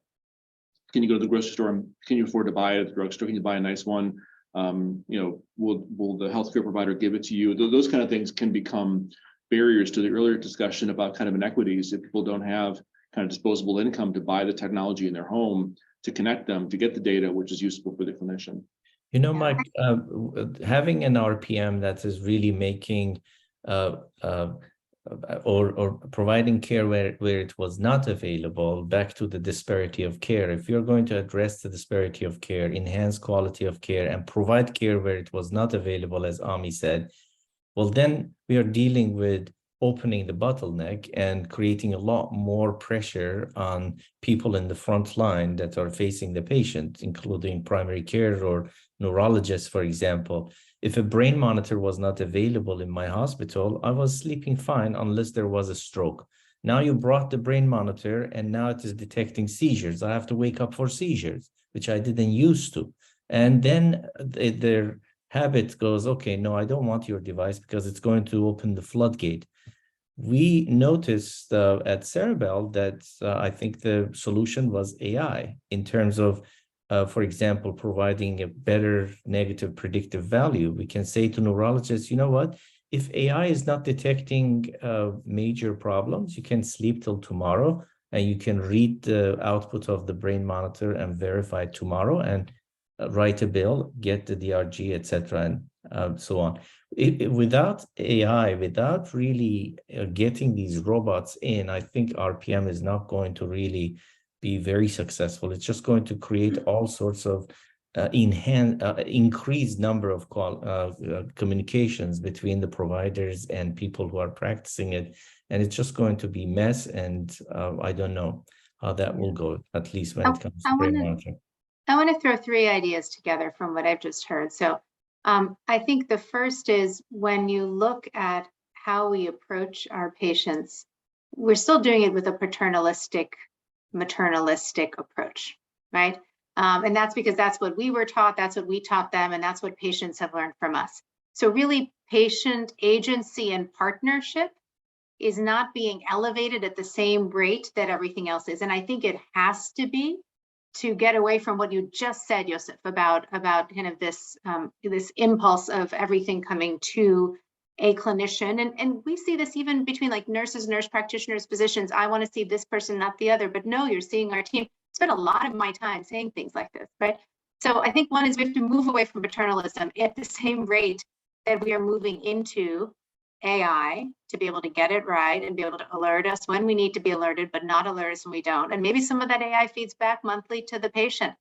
can you go to the grocery store and can you afford to buy it at the drugstore? Can you buy a nice one? Will the healthcare provider give it to you? Those kind of things can become barriers to the earlier discussion about kind of inequities if people don't have kind of disposable income to buy the technology in their home to connect them to get the data, which is useful for the clinician. Mike, having an RPM that is really making or providing care where it was not available, back to the disparity of care. If you're going to address the disparity of care, enhance quality of care, and provide care where it was not available, as Ami said, well, then we are dealing with opening the bottleneck and creating a lot more pressure on people in the front line that are facing the patient, including primary care or neurologists, for example. If a brain monitor was not available in my hospital, I was sleeping fine unless there was a stroke. Now you brought the brain monitor and now it is detecting seizures. I have to wake up for seizures, which I didn't used to. And then their habit goes, okay, no, I don't want your device because it's going to open the floodgate. We noticed at Cerebell that I think the solution was AI in terms of, for example, providing a better negative predictive value. We can say to neurologists, you know what, if AI is not detecting major problems, you can sleep till tomorrow and you can read the output of the brain monitor and verify it tomorrow and write a bill, get the DRG, etc., and so on. Without AI, without really getting these robots in, I think RPM is not going to really be very successful. It's just going to create all sorts of increased number of communications between the providers and people who are practicing it. And it's just going to be mess. And I don't know how that will go, at least when it comes to brain monitoring. I want to throw 3 ideas together from what I've just heard. So I think the first is when you look at how we approach our patients, we're still doing it with a paternalistic, maternalistic approach, right? And that's because that's what we were taught, that's what we taught them, and that's what patients have learned from us. So really patient agency and partnership is not being elevated at the same rate that everything else is. And I think it has to be, to get away from what you just said, Joseph, about kind of this this impulse of everything coming to a clinician. And we see this even between like nurses, nurse practitioners, physicians. I want to see this person, not the other. But no, you're seeing our team. I spend a lot of my time saying things like this, right? So I think one is we have to move away from paternalism at the same rate that we are moving into AI to be able to get it right and be able to alert us when we need to be alerted, but not alert us when we don't. And maybe some of that AI feeds back monthly to the patient.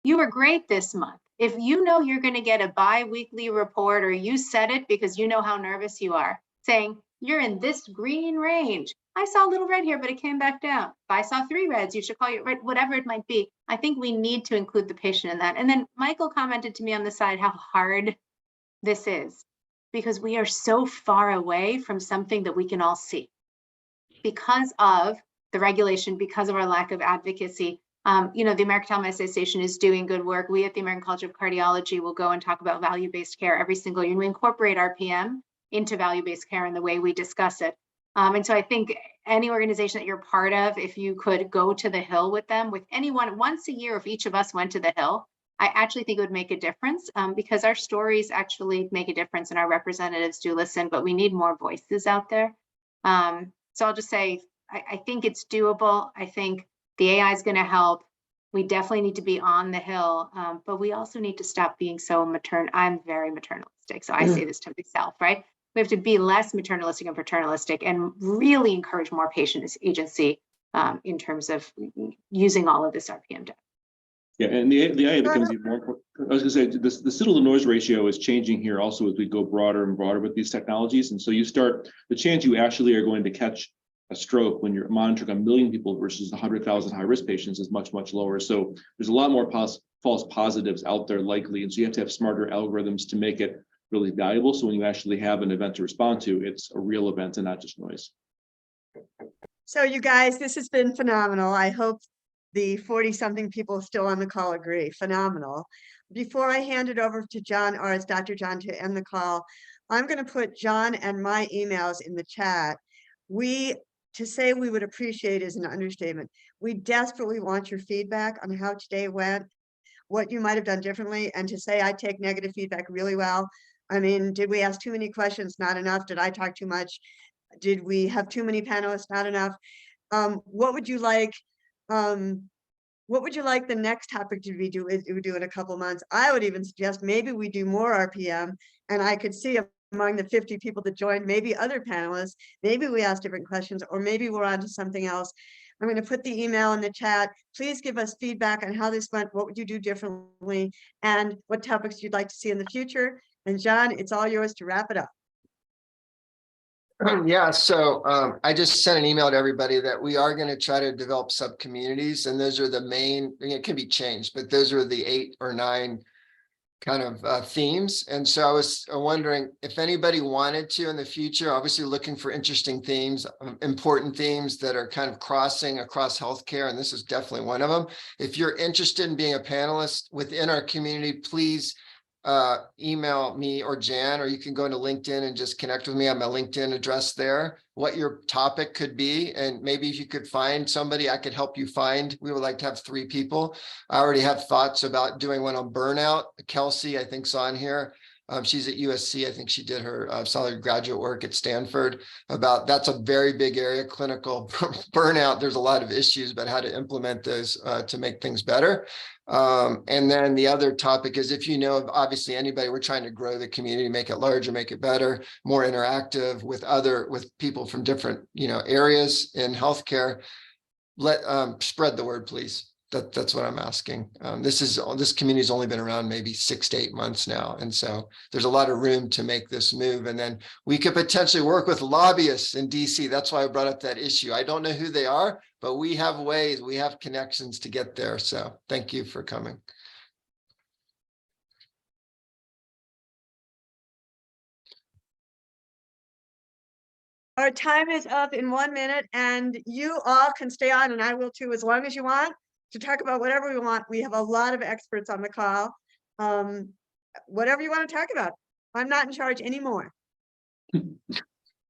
You were great this month. If you know you're going to get a bi-weekly report, or you set it because you know how nervous you are, saying you're in this green range. I saw a little red here, but it came back down. If I saw 3 reds, you should call your red, whatever it might be. I think we need to include the patient in that. And then Michael commented to me on the side how hard this is, because we are so far away from something that we can all see because of the regulation, because of our lack of advocacy. You know, the American Telemedicine Association is doing good work. We at the American College of Cardiology will go and talk about value-based care every single year. And we incorporate RPM into value-based care in the way we discuss it. And so I think any organization that you're part of, if you could go to the Hill with them, with anyone once a year, if each of us went to the Hill, I actually think it would make a difference, because our stories actually make a difference and our representatives do listen, but we need more voices out there. So I'll just say, I think it's doable. I think the AI is going to help. We definitely need to be on the Hill, but we also need to stop being so maternal. I'm very maternalistic, so I say this to myself, right? We have to be less maternalistic and paternalistic and really encourage more patient agency in terms of using all of this RPM data. Yeah, and the AI becomes even more important. I was going to say the signal to noise ratio is changing here also as we go broader and broader with these technologies. And so you start, the chance you actually are going to catch a stroke when you're monitoring 1 million people versus 100,000 high-risk patients is much, much lower. So there's a lot more false positives out there likely. And so you have to have smarter algorithms to make it really valuable. So when you actually have an event to respond to, it's a real event and not just noise. So you guys, this has been phenomenal. I hope the 40-something people still on the call agree. Phenomenal. Before I hand it over to John, or as Dr. John, to end the call, I'm going to put John and my emails in the chat. To say we would appreciate is an understatement. We desperately want your feedback on how today went, what you might have done differently, and to say I take negative feedback really well. I mean, did we ask too many questions? Not enough. Did I talk too much? Did we have too many panelists? Not enough. What would you like? What would you like the next topic to be do? We do in a couple months. I would even suggest maybe we do more RPM, and I could see among the 50 people that joined, maybe other panelists, maybe we ask different questions, or maybe we're on to something else. I'm going to put the email in the chat. Please give us feedback on how this went. What would you do differently, and what topics you'd like to see in the future? And John, it's all yours to wrap it up. Yeah, so I just sent an email to everybody that we are going to try to develop sub-communities, and those are the main, it can be changed, but those are the 8 or 9 kind of themes. And so I was wondering if anybody wanted to in the future, obviously looking for interesting themes, important themes that are kind of crossing across healthcare, and this is definitely one of them. If you're interested in being a panelist within our community, please email me or Jan, or you can go into LinkedIn and just connect with me on my LinkedIn address there, what your topic could be. And maybe if you could find somebody, I could help you find. We would like to have 3 people. I already have thoughts about doing one on burnout. Kelsey, I think, is on here. She's at USC. I think she did her solid graduate work at Stanford about, that's a very big area, clinical burnout. There's a lot of issues about how to implement those to make things better. And then the other topic is, if you know of obviously anybody, we're trying to grow the community, make it larger, make it better, more interactive with people from different, areas in healthcare. Spread the word, please. That's what I'm asking. This community has only been around maybe 6 to 8 months now. And so there's a lot of room to make this move. And then we could potentially work with lobbyists in DC. That's why I brought up that issue. I don't know who they are, but we have ways, we have connections to get there. So thank you for coming. Our time is up in 1 minute, and you all can stay on, and I will too, as long as you want, to talk about whatever we want. We have a lot of experts on the call. Whatever you want to talk about. I'm not in charge anymore.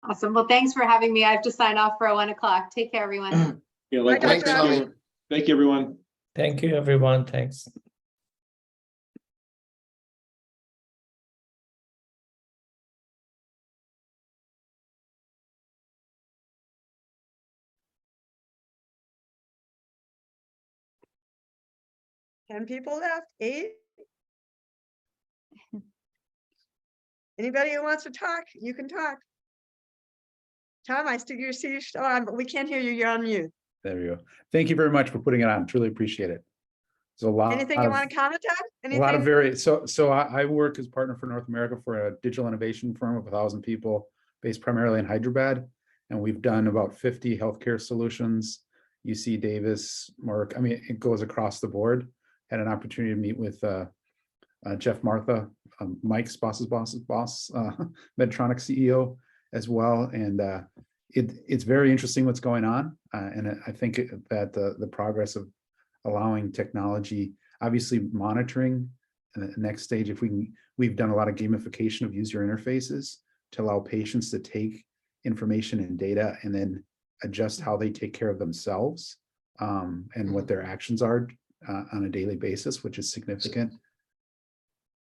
Awesome. Well, thanks for having me. I have to sign off for 1 o'clock. Take care, everyone. Yeah, Bye, like, Dr. Thanks, Abby. Tommy. thank you, everyone. Thank you, everyone. Thanks. Ten people left, 8. Anybody who wants to talk, you can talk. Tom, I still you see you still on, but we can't hear you. You're on mute. There we go. Thank you very much for putting it on. Truly appreciate it. There's a lot Anything you of, want to comment on? a lot of Anything? very, so I work as partner for North America for a digital innovation firm of 1,000 people based primarily in Hyderabad. And we've done about 50 healthcare solutions, UC Davis, Merck. I mean, it goes across the board. Had an opportunity to meet with Jeff Martha, Mike's boss's boss, Medtronic CEO as well. And it's very interesting what's going on. And I think that the progress of allowing technology, obviously monitoring, and the next stage, if we've done a lot of gamification of user interfaces to allow patients to take information and data and then adjust how they take care of themselves and what their actions are on a daily basis, which is significant.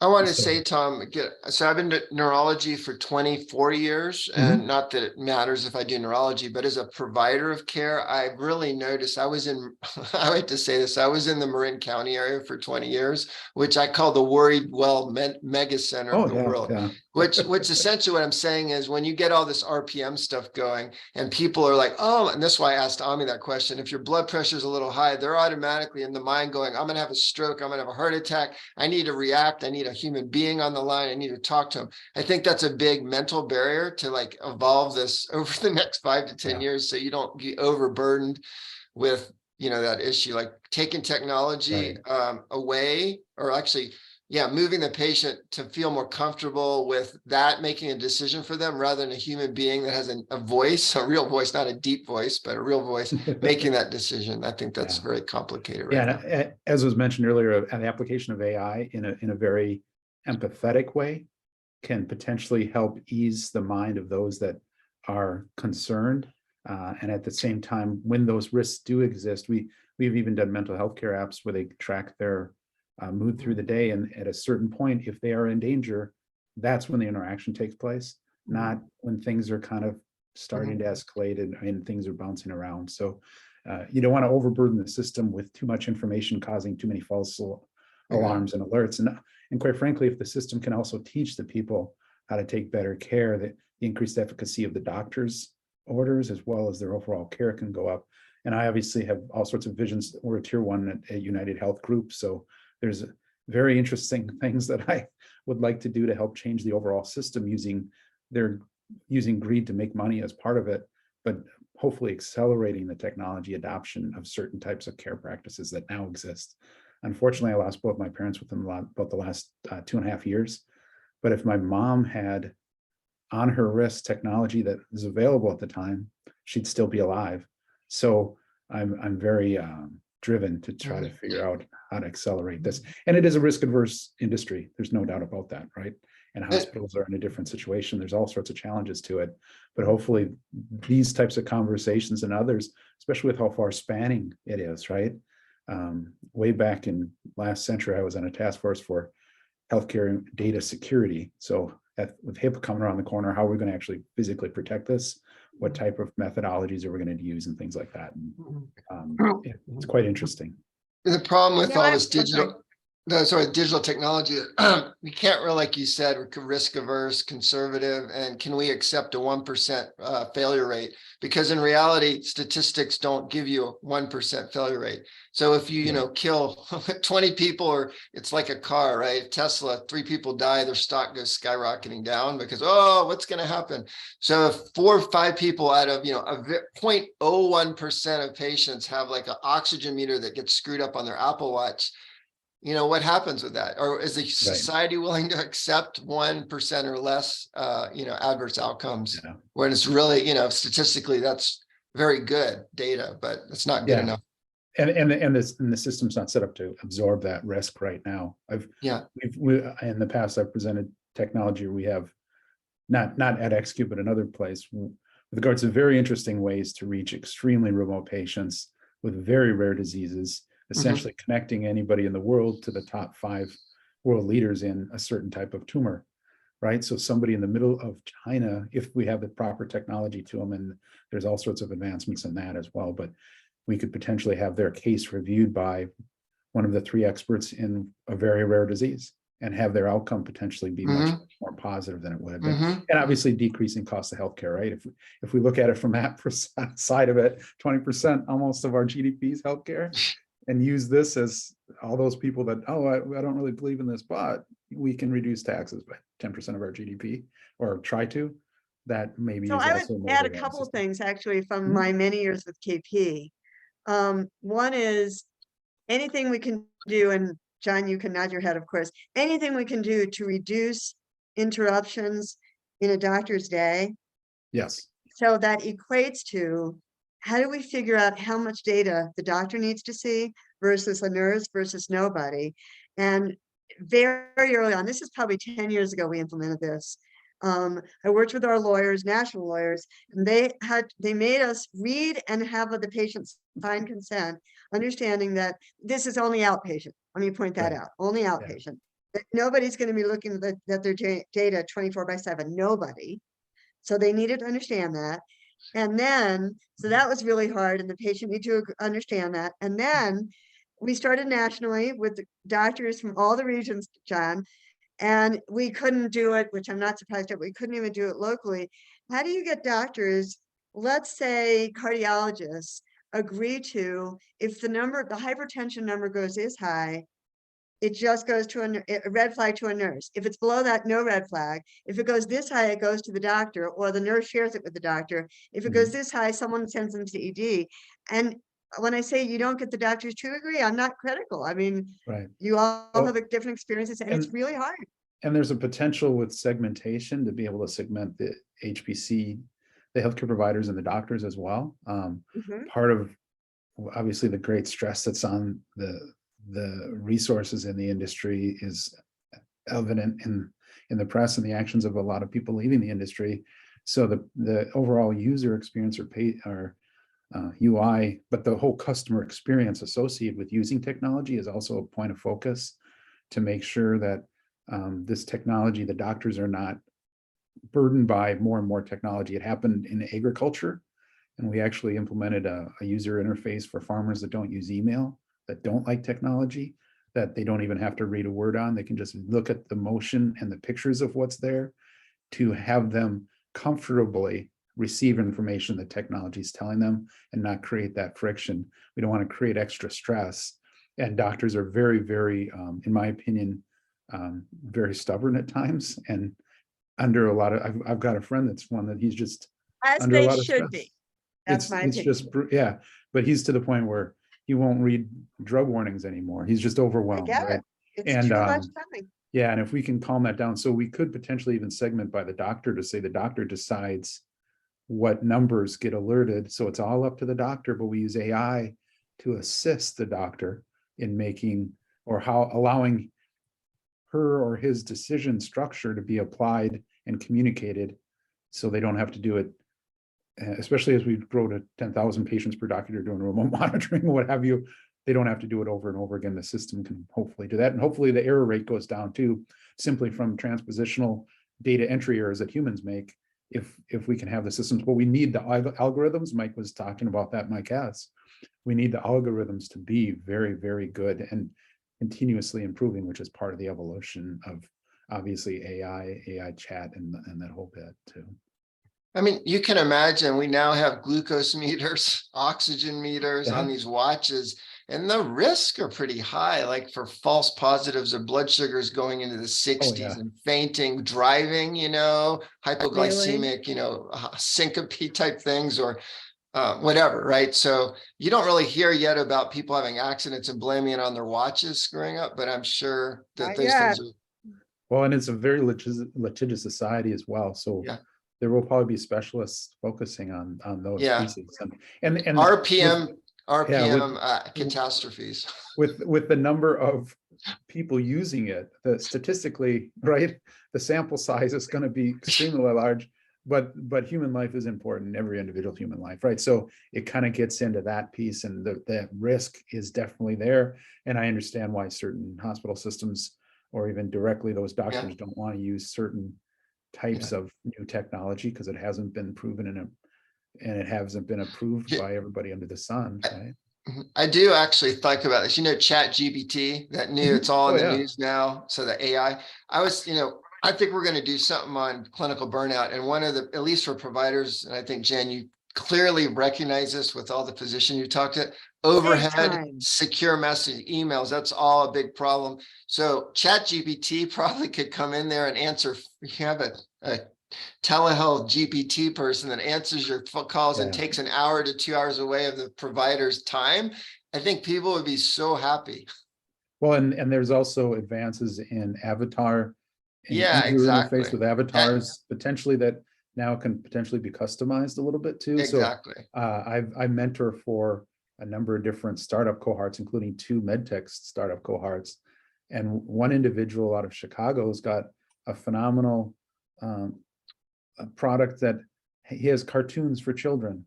I want to So- say, Tom, so I've been in neurology for 24 years, and not that it matters if I do neurology, but as a provider of care, I really noticed I like to say this, I was in the Marin County area for 20 years, which I call the worried well mega center of the world. Yeah. Which essentially what I'm saying is when you get all this RPM stuff going and people are like, oh, and that's why I asked Ami that question. If your blood pressure is a little high, they're automatically in the mind going, I'm going to have a stroke. I'm going to have a heart attack. I need to react. I need a human being on the line. I need to talk to them. I think that's a big mental barrier to like evolve this over the next 5 to 10 years. So you don't get overburdened with, that issue, like taking technology away, or actually, moving the patient to feel more comfortable with that, making a decision for them rather than a human being that has a voice, a real voice, not a deep voice, but a real voice making that decision. I think that's very complicated right now. And as was mentioned earlier, an application of AI in a very empathetic way can potentially help ease the mind of those that are concerned. And at the same time, when those risks do exist, we've even done mental health care apps where they track their mood through the day. And at a certain point, if they are in danger, that's when the interaction takes place, not when things are kind of starting to escalate and things are bouncing around. So you don't want to overburden the system with too much information, causing too many false alarms and alerts. And quite frankly, if the system can also teach the people how to take better care, that the increased efficacy of the doctor's orders as well as their overall care can go up. And I obviously have all sorts of visions. We're a tier 1 at United Health Group. So there's very interesting things that I would like to do to help change the overall system using greed to make money as part of it, but hopefully accelerating the technology adoption of certain types of care practices that now exist. Unfortunately, I lost both my parents within about the last 2.5 years. But if my mom had on her wrist technology that was available at the time, she'd still be alive. So I'm very driven to try to figure out how to accelerate this. And it is a risk-averse industry. There's no doubt about that, right? And hospitals are in a different situation. There's all sorts of challenges to it. But hopefully these types of conversations and others, especially with how far spanning it is, right? Way back in last century, I was on a task force for healthcare data security. So with HIPAA coming around the corner, how are we going to actually physically protect this? What type of methodologies are we going to use and things like that? And, it's quite interesting. The problem with No, all this I'm sorry. digital technology, we can't really, like you said, we're risk averse, conservative, and can we accept a 1% failure rate? Because in reality, statistics don't give you a 1% failure rate. So if you, kill 20 people, or it's like a car, right? Tesla, 3 people die, their stock goes skyrocketing down because, what's going to happen? So if 4 or 5 people out of, a 0.01% of patients have like an oxygen meter that gets screwed up on their Apple Watch, what happens with that? Or is the society willing to accept 1% or less, adverse outcomes when it's really, statistically, that's very good data, but it's not good enough. And the system's not set up to absorb that risk right now. In the past, I've presented technology where we have not at XQ, but another place, with regards to very interesting ways to reach extremely remote patients with very rare diseases, essentially connecting anybody in the world to the top 5 world leaders in a certain type of tumor, right? So somebody in the middle of China, if we have the proper technology to them, and there's all sorts of advancements in that as well, but we could potentially have their case reviewed by one of the 3 experts in a very rare disease and have their outcome potentially be much more positive than it would have been. And obviously decreasing cost of healthcare, right? If we look at it from that side of it, 20% almost of our GDP is healthcare, and use this as all those people that, oh, I don't really believe in this, but we can reduce taxes by 10% of our GDP, or try to. That maybe So is I also would add a couple of things actually from my many years with KP. One is anything we can do, and John, you can nod your head, of course, anything we can do to reduce interruptions in a doctor's day. Yes. So that equates to, how do we figure out how much data the doctor needs to see versus a nurse versus nobody? And very early on, this is probably 10 years ago, we implemented this. I worked with our lawyers, national lawyers, and they made us read and have the patient sign consent, understanding that this is only outpatient. Let me point that out, only outpatient. That nobody's going to be looking at their data 24/7, nobody. So they needed to understand that. And then, so that was really hard, and the patient needed to understand that. And then we started nationally with doctors from all the regions, John, and we couldn't do it, which I'm not surprised at, we couldn't even do it locally. How do you get doctors, let's say cardiologists, agree to, if the hypertension number goes this high, it just goes to a red flag to a nurse. If it's below that, no red flag. If it goes this high, it goes to the doctor, or the nurse shares it with the doctor. If it goes this high, someone sends them to ED. And when I say you don't get the doctors to agree, I'm not critical. I mean, you all have different experiences, and it's really hard. And there's a potential with segmentation to be able to segment the HPC, the healthcare providers and the doctors as well. Part of obviously the great stress that's on the resources in the industry is evident in the press and the actions of a lot of people leaving the industry. So the overall user experience or UI, but the whole customer experience associated with using technology is also a point of focus to make sure that this technology, the doctors are not burdened by more and more technology. It happened in agriculture, and we actually implemented a user interface for farmers that don't use email, that don't like technology, that they don't even have to read a word on. They can just look at the motion and the pictures of what's there to have them comfortably receive information that technology is telling them and not create that friction. We don't want to create extra stress. And doctors are very, very, in my opinion, very stubborn at times, and under a lot of, I've got a friend that's one that he's just as under a they lot of should stress. be. That's my opinion. Just, but he's to the point where he won't read drug warnings anymore. He's just overwhelmed, right? It's too much coming. Yeah, and if we can calm that down, so we could potentially even segment by the doctor to say the doctor decides what numbers get alerted. So it's all up to the doctor, but we use AI to assist the doctor in making, or how allowing her or his decision structure to be applied and communicated, so they don't have to do it, especially as we grow to 10,000 patients per doctor doing remote monitoring, what have you. They don't have to do it over and over again. The system can hopefully do that. And hopefully the error rate goes down too, simply from transpositional data entry errors that humans make, if we can have the systems. But we need the algorithms. Mike was talking about that, Mike S. We need the algorithms to be very, very good and continuously improving, which is part of the evolution of obviously AI chat, and that whole bit too. I mean, you can imagine we now have glucose meters, oxygen meters on these watches, and the risks are pretty high, like for false positives of blood sugars going into the 60s and fainting, driving, hypoglycemic, syncope type things, or whatever, right? So you don't really hear yet about people having accidents and blaming it on their watches screwing up, but I'm sure that those things are. Well, and it's a very litigious society as well. So there will probably be specialists focusing on those pieces. And RPM RPM catastrophes. With the number of people using it, statistically, right, the sample size is going to be extremely large, but human life is important, every individual human life, right? So it kind of gets into that piece, and the risk is definitely there. And I understand why certain hospital systems, or even directly those doctors, don't want to use certain types of new technology because it hasn't been proven and it hasn't been approved by everybody under the sun, right? I do actually think about this. Chat GPT, that new, it's all in the news now. So the AI, I think we're going to do something on clinical burnout. And one of the, at least for providers, and I think, Jen, you clearly recognize this with all the physicians you talk to, overhead, secure message, emails, that's all a big problem. So Chat GPT probably could come in there and answer. You have a telehealth GPT person that answers your calls and takes an hour to 2 hours away of the provider's time. I think people would be so happy. Well, and there's also advances in avatar and exactly. interface with avatars potentially that now can potentially be customized a little bit too. Exactly. So I mentor for a number of different startup cohorts, including 2 medtech startup cohorts. And one individual out of Chicago has got a phenomenal a product that he has cartoons for children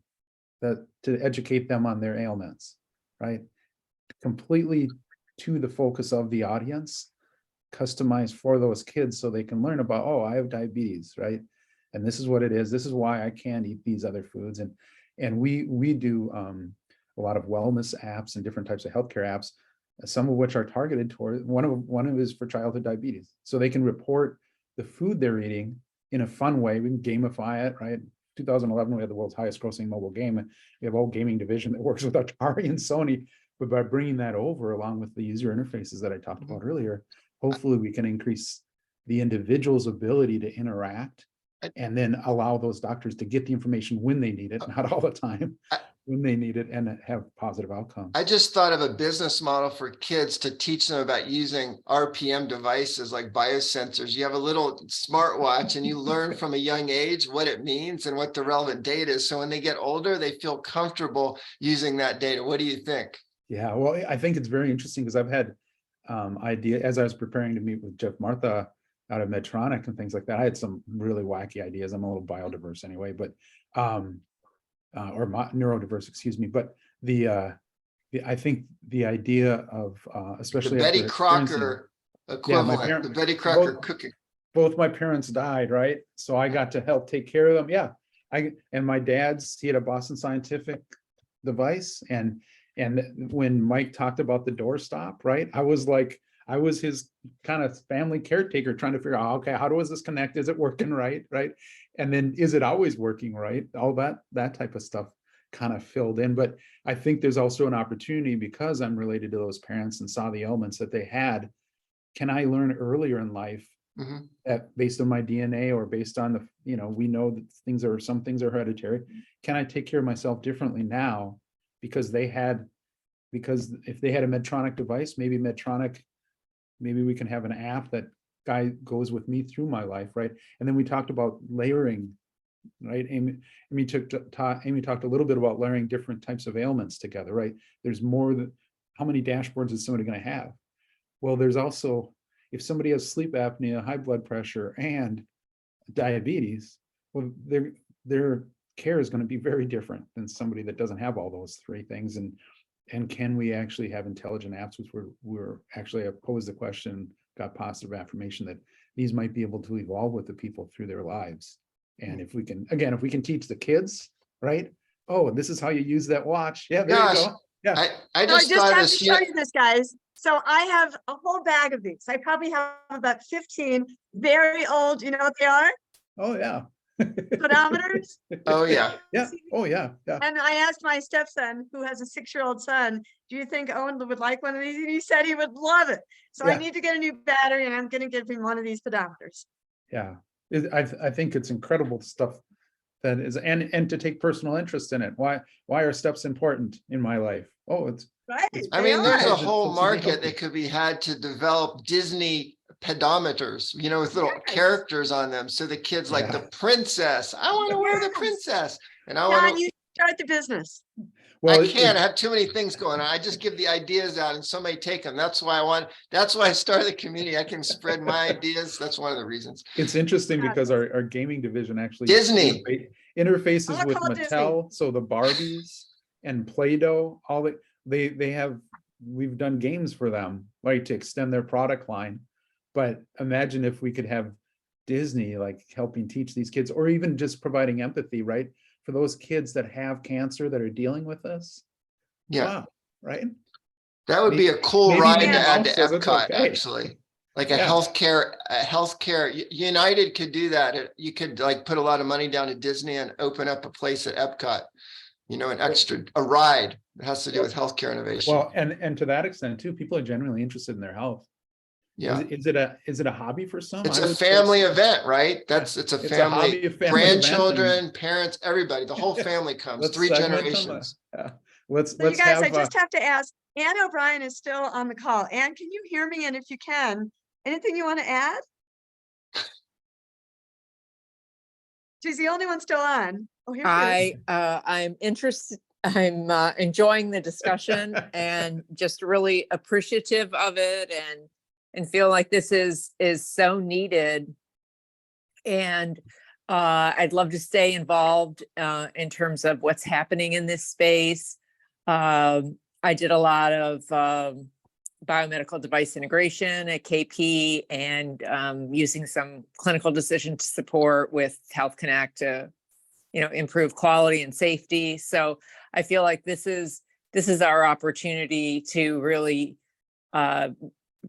that to educate them on their ailments, right? Completely to the focus of the audience, customized for those kids so they can learn about, oh, I have diabetes, right? And this is what it is. This is why I can't eat these other foods. And we do a lot of wellness apps and different types of healthcare apps, some of which are targeted toward one of is for childhood diabetes. So they can report the food they're eating in a fun way. We can gamify it, right? 2011, we had the world's highest grossing mobile game. We have a whole gaming division that works with Atari and Sony. But by bringing that over, along with the user interfaces that I talked about earlier, hopefully we can increase the individual's ability to interact and then allow those doctors to get the information when they need it, not all the time, when they need it, and have positive outcomes. I just thought of a business model for kids to teach them about using RPM devices like biosensors. You have a little smartwatch and you learn from a young age what it means and what the relevant data is. So when they get older, they feel comfortable using that data. What do you think? Yeah, well, I think it's very interesting because I've had idea as I was preparing to meet with Jeff Martha out of Medtronic and things like that. I had some really wacky ideas. I'm a little biodiverse anyway, but or neurodiverse, excuse me. But I think the idea of especially the Betty Crocker equivalent, the Betty Crocker cooking. Both my parents died, right? So I got to help take care of them. Yeah, and my dad's, he had a Boston Scientific device, and when Mike talked about the doorstop, right? I was his kind of family caretaker trying to figure out, okay, how does this connect? Is it working right? Right. And then is it always working right? All that type of stuff kind of filled in. But I think there's also an opportunity because I'm related to those parents and saw the ailments that they had. Can I learn earlier in life that based on my DNA or based on the, we know that some things are hereditary. Can I take care of myself differently now? Because if they had a Medtronic device, maybe we can have an app that goes with me through my life, right? And then we talked about layering, right? Amy talked a little bit about layering different types of ailments together, right? There's more than, how many dashboards is somebody going to have? Well, there's also, if somebody has sleep apnea, high blood pressure, and diabetes, well, their care is going to be very different than somebody that doesn't have all those 3 things. And can we actually have intelligent apps, which we're actually posed the question, got positive affirmation that these might be able to evolve with the people through their lives. And if we can teach the kids, right? Oh, this is how you use that watch. Yeah, there you go. Yeah. I just thought have to show you this, guys. So I have a whole bag of these. I probably have about 15 very old, you know what they are? Oh, yeah. Pedometers. Oh, yeah. Yeah. Oh, yeah. Yeah. And I asked my stepson, who has a 6-year-old son, do you think Owen would like one of these? And he said he would love it. So I need to get a new battery, and I'm going to give him one of these pedometers. Yeah. I think it's incredible stuff that is, and to take personal interest in it. Why are steps important in my life? Oh, it's right. I mean, there's a whole market that could be had to develop Disney pedometers, with little characters on them. So the kids like the princess. I want to wear the princess. And I want to start the business. Well, I can't, I have too many things going on. I just give the ideas out and somebody take them. That's why I started the community. I can spread my ideas. That's one of the reasons. it's interesting Yeah. because our gaming division actually Disney. interfaces I'll with call Disney. Mattel, so the Barbies and Play-Doh, all the, they have, we've done games for them, right, to extend their product line. But imagine if we could have Disney like helping teach these kids, or even just providing empathy, right? For those kids that have cancer that are dealing with this. Yeah, Wow, right? that would be a cool Maybe ride to Mickey add to Mouse says it's Epcot, okay. actually. Like a Yeah. healthcare, United could do that. You could like put a lot of money down at Disney and open up a place at Epcot. You know, a ride that has to do with healthcare innovation. Well, and to that extent too, people are genuinely interested in their health. Yeah, Is it a hobby for some? it's I a would say family so. event, right? It's a family, hobby, a family event, and grandchildren, parents, everybody, the whole family comes, let's 3 segment them, generations. Let's So you guys, I have just have to ask, Ann O'Brien is still on the call. Ann, can you hear me? And if you can, anything you want to add? She's the only one still on. Oh, here she is. I'm interested, I'm enjoying the discussion and just really appreciative of it and feel like this is so needed. And I'd love to stay involved in terms of what's happening in this space. I did a lot of biomedical device integration at KP and using some clinical decision support with Health Connect to, improve quality and safety. So I feel like this is our opportunity to really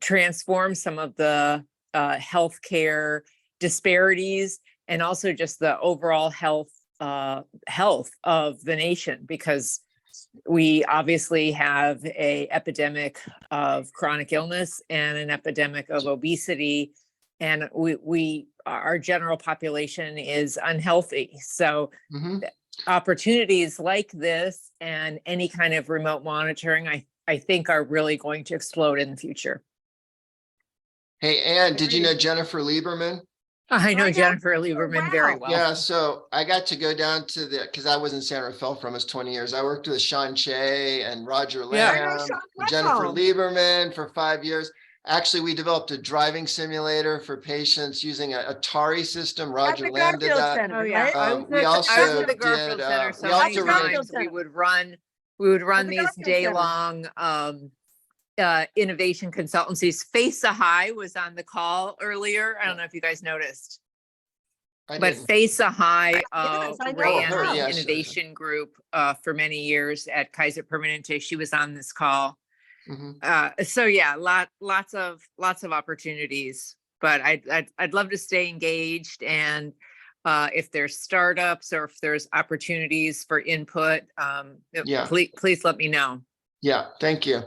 transform some of the healthcare disparities and also just the overall health of the nation, because we obviously have an epidemic of chronic illness and an epidemic of obesity, and our general population is unhealthy. So opportunities like this and any kind of remote monitoring, I think are really going to explode in the future. Hey, Ann, did you know Jennifer Lieberman? I know I know Jennifer her, Lieberman very wow. well. Yeah, so I got to go down to because I was in San Rafael for almost 20 years. I worked with Sean Shea and Roger Yeah. I know Lamb, Sean and Jennifer well. Lieberman for 5 years. Actually, we developed a driving simulator for patients using an Atari system. At Roger the Lamb did Garfield that. Center, Oh yeah, right? I was We at also the did, Garfield Center so we many also times. Center. We would run the these Garfield Center. day-long innovation consultancies. Face High was on the call earlier. I don't know if you guys noticed, I but didn't. Face High Yes, I know ran her, the yes. innovation group for many years at Kaiser Permanente. She was on this call. Mhm. So yeah, lots of opportunities, but I'd love to stay engaged, and if there's startups or if there's opportunities for input, Yeah. please let me know. Yeah, thank you.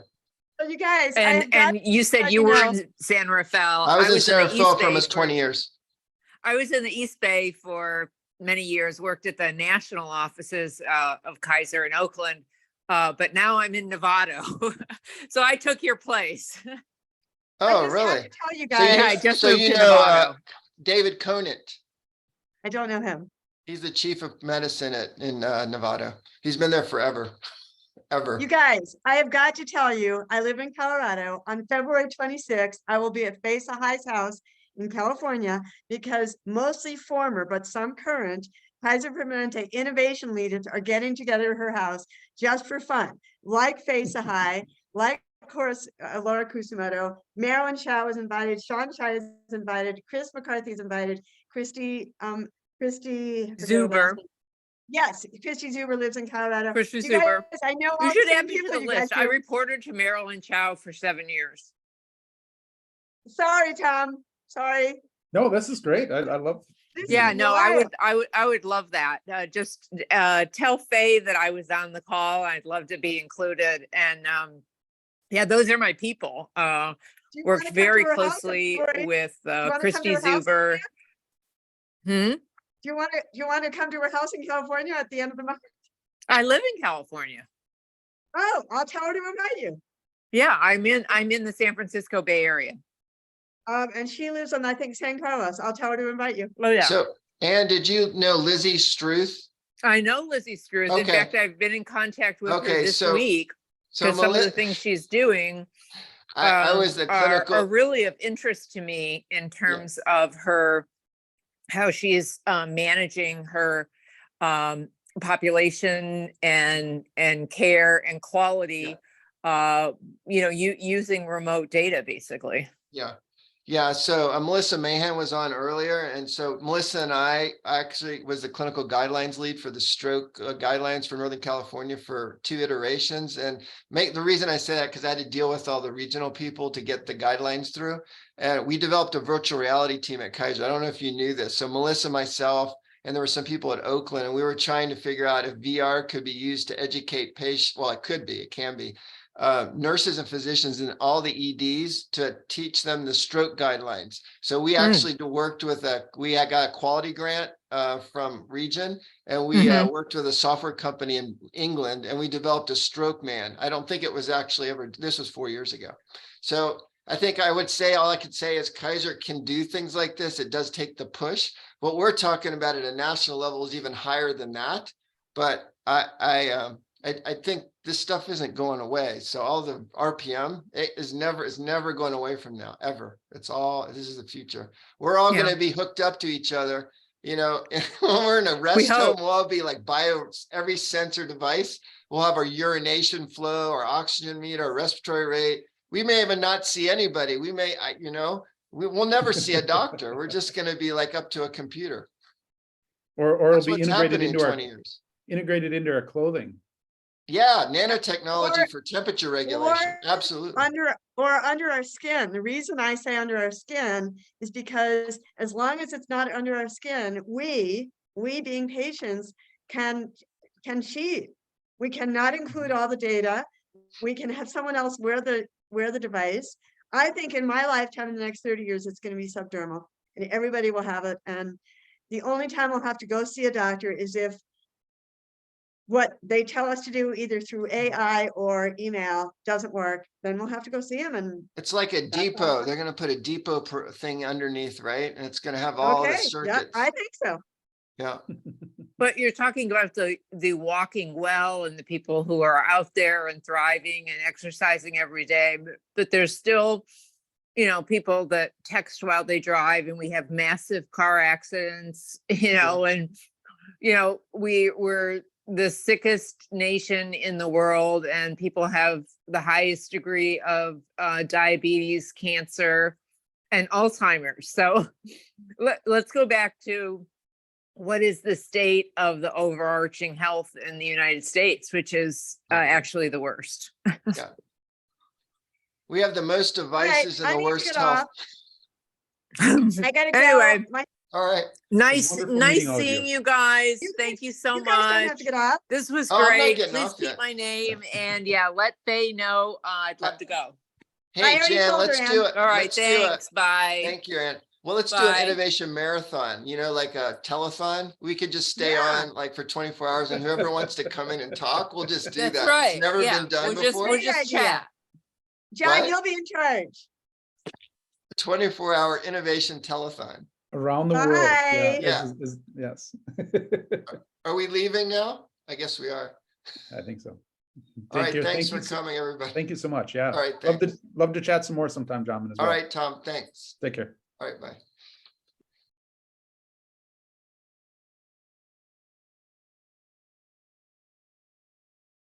So you guys, I have got And you said let you you were know. in San Rafael. I was in San the Rafael East for Bay almost 20 years. I was in the East Bay for many years, worked at the national offices of Kaiser in Oakland. But now I'm in Nevada. So I took your place. I Oh, just have really? to tell you So you guys, know, I just so moved you to know Nevada. David Conant. I don't know him. He's the chief of medicine in Nevada. He's been there forever, ever. You guys, I have got to tell you, I live in Colorado. On February 26th, I will be at Face High's house in California because mostly former, but some current Kaiser Permanente innovation leaders are getting together at her house just for fun, like Face High, like of course Laura Kusumoto, Marilyn Chow is invited, Sean Shai is invited, Chris McCarthy is invited, Christy Zuber. Yes, Christy Zuber lives in Colorado. Christy You guys, Zuber. I know all You the should same add me to people the you guys list. I do. reported to Marilyn Chow for 7 years. Sorry, Tom. Sorry. no, this is great. I love. This Yeah, is no, wild. I would love that. Just tell Faye that I was on the call. I'd love to be included. And yeah, those are my people. Do you wanna Worked come very to her house, closely Lori? with wanna come to Christy her house, Zuber. Do you want to come to her house in California at the end of the month? I live in California. Oh, I'll tell her to invite you. Yeah, I'm in the San Francisco Bay Area. And she lives on, I think, San Carlos. I'll tell her to invite you. Oh yeah. So, Ann, did you know Lizzie Struth? I know Lizzie Struth. In Okay. fact, I've been in contact with her Okay, this so- week So because some of the Melissa, things she's doing I was the are clinical, really of interest to me in terms of her, how she's managing her population and care and quality, using remote data, basically. Yeah, so Melissa Mahan was on earlier, and so Melissa and I actually was the clinical guidelines lead for the stroke guidelines for Northern California for 2 iterations. And the reason I say that, because I had to deal with all the regional people to get the guidelines through. And we developed a virtual reality team at Kaiser. I don't know if you knew this. So Melissa, myself, and there were some people at Oakland, and we were trying to figure out if VR could be used to educate patients. Well, it could be, it can be. Nurses and physicians in all the EDs to teach them the stroke guidelines. So we actually worked with we had got a quality grant from Region, and we worked with a software company in England, and we developed a stroke man. I don't think it was actually ever, this was 4 years ago. So I think I would say, all I could say is Kaiser can do things like this. It does take the push. What we're talking about at a national level is even higher than that. But I think this stuff isn't going away. So all the RPM is never going away from now, ever. This is the future. We're all going to be hooked up to each other. When we're in a rest home, we'll all be like every sensor device. We'll have our urination flow, our oxygen meter, our respiratory rate. We may even not see anybody. We may, we'll never see a doctor. We're just going to be like up to a computer. Or That's it'll be what's integrated happening in into 20 years. integrated into our clothing. Yeah, nanotechnology for temperature regulation. or Absolutely. Under our skin. The reason I say under our skin is because as long as it's not under our skin, we being patients can cheat. We cannot include all the data. We can have someone else wear the device. I think in my lifetime, in the next 30 years, it's going to be subdermal, and everybody will have it. And the only time we'll have to go see a doctor is if what they tell us to do, either through AI or email, doesn't work. Then we'll have to go see them. And it's like a depot. They're going to put a depot thing underneath, right? And it's going to have all the circuits. Yeah, I think so. Yeah. But you're talking about the walking well and the people who are out there and thriving and exercising every day, but there's still, people that text while they drive, and we have massive car accidents, and, we're the sickest nation in the world, and people have the highest degree of diabetes, cancer, and Alzheimer's. So let's go back to what is the state of the overarching health in the United States, which is actually the worst. Yeah. We have the most devices and the worst health. I gotta go. Anyway. All right. Nice wonderful meeting all of seeing you. you guys. Thank you so You guys don't have much. to get off. This was Oh, I'm not great. getting Please off keep yet. my name, and let Faye know. I'd love to go. I Hey, already Jan, told her, let's Ann. do it. All right, Let's do it. thanks. Bye. Thank you, Ann. Well, let's do Bye. an innovation marathon, like a telethon. We could just stay Yeah. on like for 24 hours, and whoever wants to come in and talk, we'll just do That's that. right. It's never Yeah, been done we'll before. We'll just Great idea. chat. John, What? you'll be in charge. 24-hour innovation telethon. Around the world. Bye. Yeah. Yes. Are we leaving now? I guess we are. I think so. All right. Take care. Thanks Thank for you coming, everybody. Thank you so much. Yeah. All right. Love Thanks. to chat some more sometime, John, as All well. right, Tom. Thanks. Take care. All right. Bye.